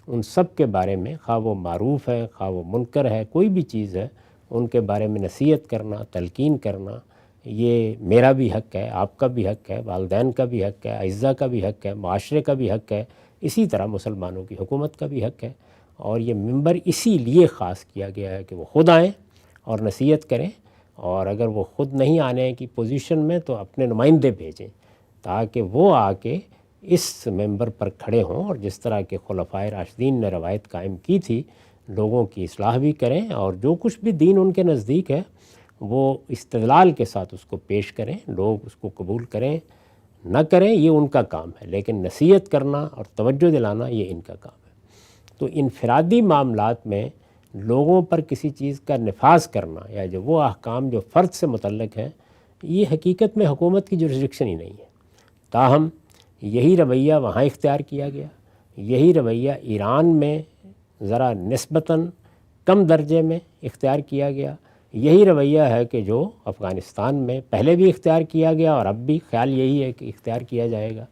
ان سب کے بارے میں، خواہ وہ معروف ہے خواہ وہ منکر ہے، کوئی بھی چیز ہے، ان کے بارے میں نصیحت کرنا، تلقین کرنا، یہ میرا بھی حق ہے، آپ کا بھی حق ہے، والدین کا بھی حق ہے، اعزہ کا بھی حق ہے، معاشرے کا بھی حق ہے، اسی طرح مسلمانوں کی حکومت کا بھی حق ہے۔ اور یہ ممبر اسی لیے خاص کیا گیا ہے کہ وہ خود آئیں اور نصیحت کریں، اور اگر وہ خود نہیں آنے کی پوزیشن میں تو اپنے نمائندے بھیجیں تاکہ وہ آ کے اس ممبر پر کھڑے ہوں، اور جس طرح کے خلفائے راشدین نے روایت قائم کی تھی، لوگوں کی اصلاح بھی کریں، اور جو کچھ بھی دین ان کے نزدیک ہے وہ استدلال کے ساتھ اس کو پیش کریں، لوگ اس کو قبول کریں نہ کریں یہ ان کا کام ہے، لیکن نصیحت کرنا اور توجہ دلانا یہ ان کا کام ہے۔ تو انفرادی معاملات میں لوگوں پر کسی چیز کا نفاذ کرنا یا جو وہ احکام جو فرد سے متعلق ہیں، یہ حقیقت میں حکومت کی جورسڈکشن ہی نہیں ہے۔ تاہم یہی رویہ وہاں اختیار کیا گیا، یہی رویہ ایران میں ذرا نسبتاً کم درجے میں اختیار کیا گیا، یہی رویہ ہے کہ جو افغانستان میں پہلے بھی اختیار کیا گیا اور اب بھی خیال یہی ہے کہ اختیار کیا جائے گا۔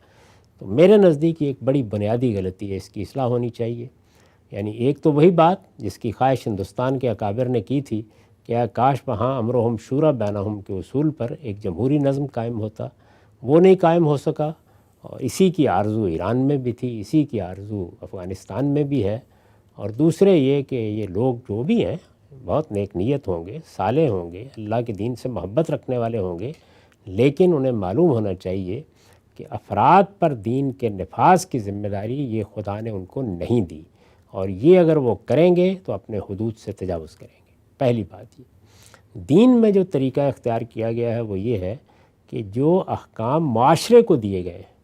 تو میرے نزدیک یہ ایک بڑی بنیادی غلطی ہے، اس کی اصلاح ہونی چاہیے۔ یعنی ایک تو وہی بات جس کی خواہش ہندوستان کے اکابر نے کی تھی کہ کاش وہاں امرہم شورا بینہم کے اصول پر ایک جمہوری نظم قائم ہوتا، وہ نہیں قائم ہو سکا، اور اسی کی آرزو ایران میں بھی تھی، اسی کی آرزو افغانستان میں بھی ہے۔ اور دوسرے یہ کہ یہ لوگ جو بھی ہیں بہت نیک نیت ہوں گے، صالح ہوں گے، اللہ کے دین سے محبت رکھنے والے ہوں گے، لیکن انہیں معلوم ہونا چاہیے کہ افراد پر دین کے نفاذ کی ذمہ داری یہ خدا نے ان کو نہیں دی، اور یہ اگر وہ کریں گے تو اپنے حدود سے تجاوز کریں گے۔ پہلی بات یہ دین میں جو طریقہ اختیار کیا گیا ہے وہ یہ ہے کہ جو احکام معاشرے کو دیے گئے ہیں،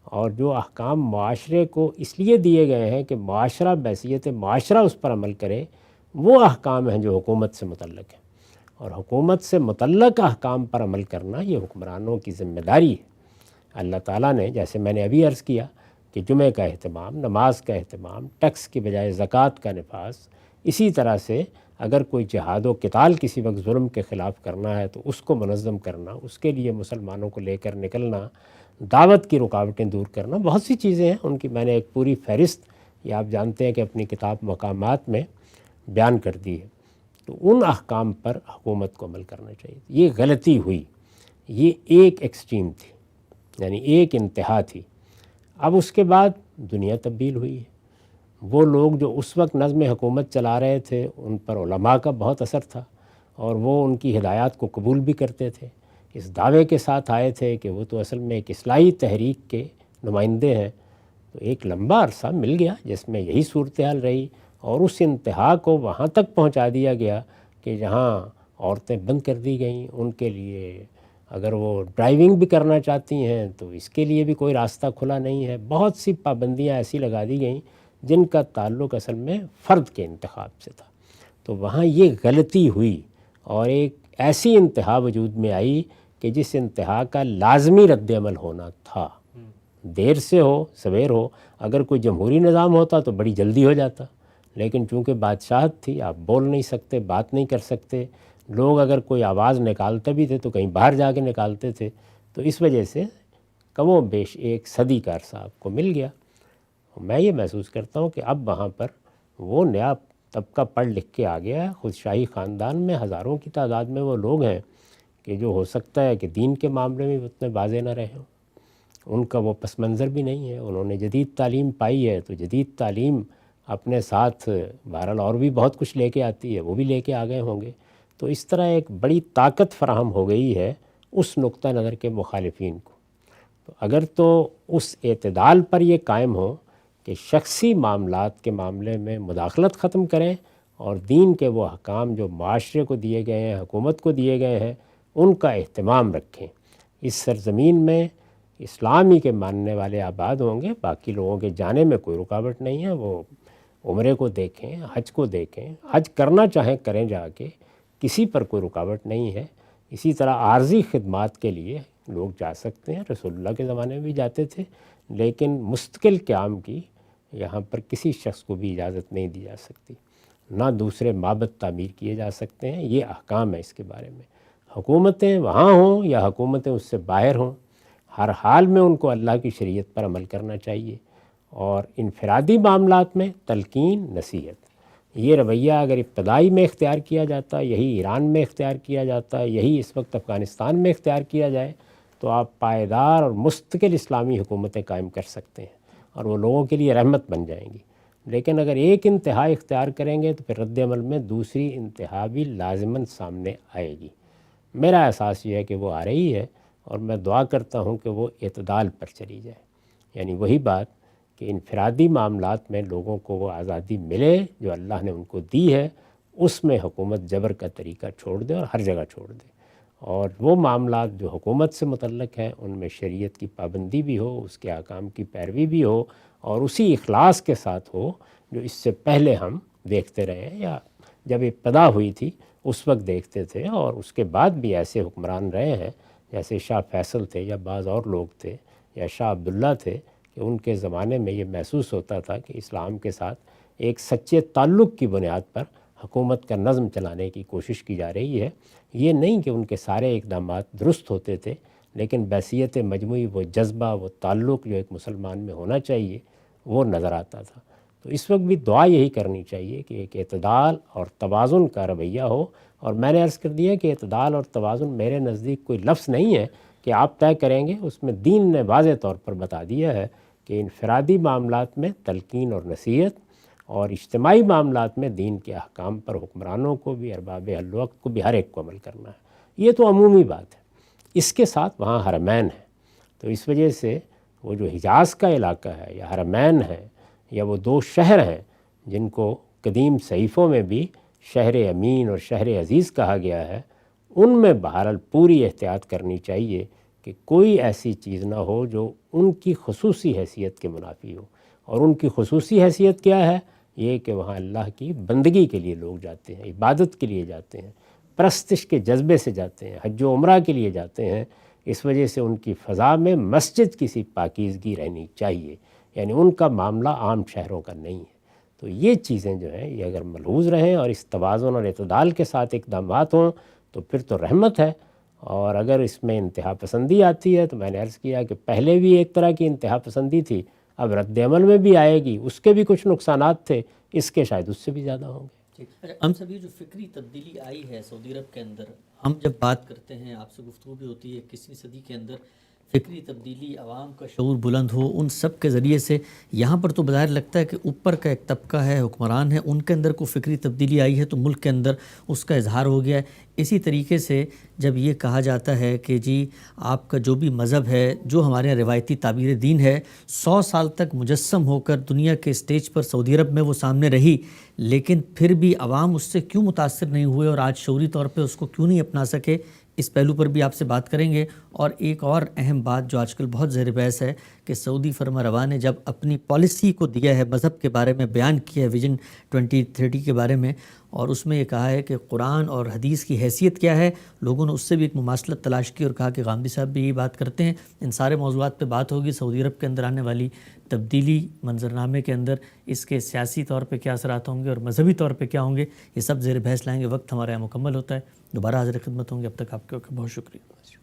اور جو احکام معاشرے کو اس لیے دیے گئے ہیں کہ معاشرہ بحیثیت معاشرہ اس پر عمل کرے، وہ احکام ہیں جو حکومت سے متعلق ہیں، اور حکومت سے متعلق احکام پر عمل کرنا یہ حکمرانوں کی ذمہ داری ہے۔ اللہ تعالیٰ نے، جیسے میں نے ابھی عرض کیا کہ جمعہ کا اہتمام، نماز کا اہتمام، ٹیکس کی بجائے زکوٰۃ کا نفاذ، اسی طرح سے اگر کوئی جہاد و قتال کسی وقت ظلم کے خلاف کرنا ہے تو اس کو منظم کرنا، اس کے لیے مسلمانوں کو لے کر نکلنا، دعوت کی رکاوٹیں دور کرنا، بہت سی چیزیں ہیں ان کی میں نے ایک پوری فہرست یہ آپ جانتے ہیں کہ اپنی کتاب مقامات میں بیان کر دی ہے۔ تو ان احکام پر حکومت کو عمل کرنا چاہیے۔ یہ غلطی ہوئی، یہ ایک ایکسٹریم تھی، یعنی ایک انتہا تھی۔ اب اس کے بعد دنیا تبدیل ہوئی ہے۔ وہ لوگ جو اس وقت نظم حکومت چلا رہے تھے ان پر علماء کا بہت اثر تھا، اور وہ ان کی ہدایات کو قبول بھی کرتے تھے، اس دعوے کے ساتھ آئے تھے کہ وہ تو اصل میں ایک اصلاحی تحریک کے نمائندے ہیں۔ تو ایک لمبا عرصہ مل گیا جس میں یہی صورتحال رہی، اور اس انتہا کو وہاں تک پہنچا دیا گیا کہ جہاں عورتیں بند کر دی گئیں، ان کے لیے اگر وہ ڈرائیونگ بھی کرنا چاہتی ہیں تو اس کے لیے بھی کوئی راستہ کھلا نہیں ہے۔ بہت سی پابندیاں ایسی لگا دی گئیں جن کا تعلق اصل میں فرد کے انتخاب سے تھا۔ تو وہاں یہ غلطی ہوئی، اور ایک ایسی انتہا وجود میں آئی کہ جس انتہا کا لازمی رد عمل ہونا تھا، دیر سے ہو سویر ہو۔ اگر کوئی جمہوری نظام ہوتا تو بڑی جلدی ہو جاتا، لیکن چونکہ بادشاہت تھی، آپ بول نہیں سکتے، بات نہیں کر سکتے، لوگ اگر کوئی آواز نکالتے بھی تھے تو کہیں باہر جا کے نکالتے تھے، تو اس وجہ سے کم و بیش ایک صدی کا عرصہ آپ کو مل گیا۔ میں یہ محسوس کرتا ہوں کہ اب وہاں پر وہ نیا طبقہ پڑھ لکھ کے آ گیا ہے۔ خود شاہی خاندان میں ہزاروں کی تعداد میں وہ لوگ ہیں کہ جو ہو سکتا ہے کہ دین کے معاملے میں اتنے واضح نہ رہے ہوں، ان کا وہ پس منظر بھی نہیں ہے، انہوں نے جدید تعلیم پائی ہے، تو جدید تعلیم اپنے ساتھ بہرحال اور بھی بہت کچھ لے کے آتی ہے، وہ بھی لے کے آ گئے ہوں گے۔ تو اس طرح ایک بڑی طاقت فراہم ہو گئی ہے اس نقطہ نظر کے مخالفین کو۔ تو اگر تو اس اعتدال پر یہ قائم ہو کہ شخصی معاملات کے معاملے میں مداخلت ختم کریں، اور دین کے وہ احکام جو معاشرے کو دیے گئے ہیں، حکومت کو دیے گئے ہیں، ان کا اہتمام رکھیں۔ اس سرزمین میں اسلامی کے ماننے والے آباد ہوں گے، باقی لوگوں کے جانے میں کوئی رکاوٹ نہیں ہے۔ وہ عمرے کو دیکھیں، حج کو دیکھیں، حج کرنا چاہیں کریں جا کے، کسی پر کوئی رکاوٹ نہیں ہے۔ اسی طرح عارضی خدمات کے لیے لوگ جا سکتے ہیں، رسول اللہ کے زمانے میں بھی جاتے تھے، لیکن مستقل قیام کی یہاں پر کسی شخص کو بھی اجازت نہیں دی جا سکتی، نہ دوسرے معبد تعمیر کیے جا سکتے ہیں۔ یہ احکام ہے اس کے بارے میں۔ حکومتیں وہاں ہوں یا حکومتیں اس سے باہر ہوں، ہر حال میں ان کو اللہ کی شریعت پر عمل کرنا چاہیے، اور انفرادی معاملات میں تلقین، نصیحت، یہ رویہ اگر ابتدائی میں اختیار کیا جاتا، یہی ایران میں اختیار کیا جاتا، یہی اس وقت افغانستان میں اختیار کیا جائے، تو آپ پائیدار اور مستقل اسلامی حکومتیں قائم کر سکتے ہیں اور وہ لوگوں کے لیے رحمت بن جائیں گی۔ لیکن اگر ایک انتہا اختیار کریں گے تو پھر رد عمل میں دوسری انتہا بھی لازماً سامنے آئے گی۔ میرا احساس یہ ہے کہ وہ آ رہی ہے، اور میں دعا کرتا ہوں کہ وہ اعتدال پر چلی جائے، یعنی وہی بات کہ انفرادی معاملات میں لوگوں کو وہ آزادی ملے جو اللہ نے ان کو دی ہے، اس میں حکومت جبر کا طریقہ چھوڑ دے اور ہر جگہ چھوڑ دے، اور وہ معاملات جو حکومت سے متعلق ہیں ان میں شریعت کی پابندی بھی ہو، اس کے احکام کی پیروی بھی ہو، اور اسی اخلاص کے ساتھ ہو جو اس سے پہلے ہم دیکھتے رہے ہیں، یا جب ابتدا ہوئی تھی اس وقت دیکھتے تھے، اور اس کے بعد بھی ایسے حکمران رہے ہیں جیسے شاہ فیصل تھے یا بعض اور لوگ تھے یا شاہ عبداللہ تھے، کہ ان کے زمانے میں یہ محسوس ہوتا تھا کہ اسلام کے ساتھ ایک سچے تعلق کی بنیاد پر حکومت کا نظم چلانے کی کوشش کی جا رہی ہے۔ یہ نہیں کہ ان کے سارے اقدامات درست ہوتے تھے، لیکن بحیثیت مجموعی وہ جذبہ، وہ تعلق جو ایک مسلمان میں ہونا چاہیے وہ نظر آتا تھا۔ تو اس وقت بھی دعا یہی کرنی چاہیے کہ ایک اعتدال اور توازن کا رویہ ہو، اور میں نے عرض کر دیا کہ اعتدال اور توازن میرے نزدیک کوئی لفظ نہیں ہے کہ آپ طے کریں گے، اس میں دین نے واضح طور پر بتا دیا ہے کہ انفرادی معاملات میں تلقین اور نصیحت، اور اجتماعی معاملات میں دین کے احکام پر حکمرانوں کو بھی، ارباب حل وقت کو بھی، ہر ایک کو عمل کرنا ہے۔ یہ تو عمومی بات ہے۔ اس کے ساتھ وہاں حرمین ہے، تو اس وجہ سے وہ جو حجاز کا علاقہ ہے یا حرمین ہے، یا وہ دو شہر ہیں جن کو قدیم صحیفوں میں بھی شہر امین اور شہر عزیز کہا گیا ہے، ان میں بہرحال پوری احتیاط کرنی چاہیے کہ کوئی ایسی چیز نہ ہو جو ان کی خصوصی حیثیت کے منافی ہو۔ اور ان کی خصوصی حیثیت کیا ہے؟ یہ کہ وہاں اللہ کی بندگی کے لیے لوگ جاتے ہیں، عبادت کے لیے جاتے ہیں، پرستش کے جذبے سے جاتے ہیں، حج و عمرہ کے لیے جاتے ہیں۔ اس وجہ سے ان کی فضا میں مسجد کی سی پاکیزگی رہنی چاہیے، یعنی ان کا معاملہ عام شہروں کا نہیں ہے۔ تو یہ چیزیں جو ہیں یہ اگر ملحوظ رہیں اور اس توازن اور اعتدال کے ساتھ اقدامات ہوں تو پھر تو رحمت ہے۔ اور اگر اس میں انتہا پسندی آتی ہے تو میں نے عرض کیا کہ پہلے بھی ایک طرح کی انتہا پسندی تھی، اب رد عمل میں بھی آئے گی، اس کے بھی کچھ نقصانات تھے، اس کے شاید اس سے بھی زیادہ ہوں گے۔ ہم سب یہ جو فکری تبدیلی آئی ہے سعودی عرب کے اندر، ہم جب بات کرتے ہیں، آپ سے گفتگو بھی ہوتی ہے 21ویں صدی کے اندر فکری تبدیلی، عوام کا شعور بلند ہو، ان سب کے ذریعے سے یہاں پر تو بظاہر لگتا ہے کہ اوپر کا ایک طبقہ ہے، حکمران ہے، ان کے اندر کوئی فکری تبدیلی آئی ہے تو ملک کے اندر اس کا اظہار ہو گیا ہے۔ اسی طریقے سے جب یہ کہا جاتا ہے کہ جی آپ کا جو بھی مذہب ہے، جو ہمارے یہاں روایتی تعبیر دین ہے، 100 سال تک مجسم ہو کر دنیا کے اسٹیج پر سعودی عرب میں وہ سامنے رہی، لیکن پھر بھی عوام اس سے کیوں متاثر نہیں ہوئے اور آج شعوری طور پہ اس کو کیوں نہیں اپنا سکے، اس پہلو پر بھی آپ سے بات کریں گے۔ اور ایک اور اہم بات جو آج کل بہت زیر بحث ہے کہ سعودی فرما روا نے جب اپنی پالیسی کو دیا ہے، مذہب کے بارے میں بیان کیا ہے، ویژن 2030 کے بارے میں، اور اس میں یہ کہا ہے کہ قرآن اور حدیث کی حیثیت کیا ہے، لوگوں نے اس سے بھی ایک مماثلت تلاش کی اور کہا کہ غامدی صاحب بھی یہی بات کرتے ہیں۔ ان سارے موضوعات پہ بات ہوگی، سعودی عرب کے اندر آنے والی تبدیلی، منظرنامے کے اندر اس کے سیاسی طور پہ کیا اثرات ہوں گے اور مذہبی طور پہ کیا ہوں گے، یہ سب زیر بحث لائیں گے۔ وقت ہمارا یہاں مکمل ہوتا ہے، دوبارہ حاضر خدمت ہوں گے، اب تک آپ کے بہت شکریہ۔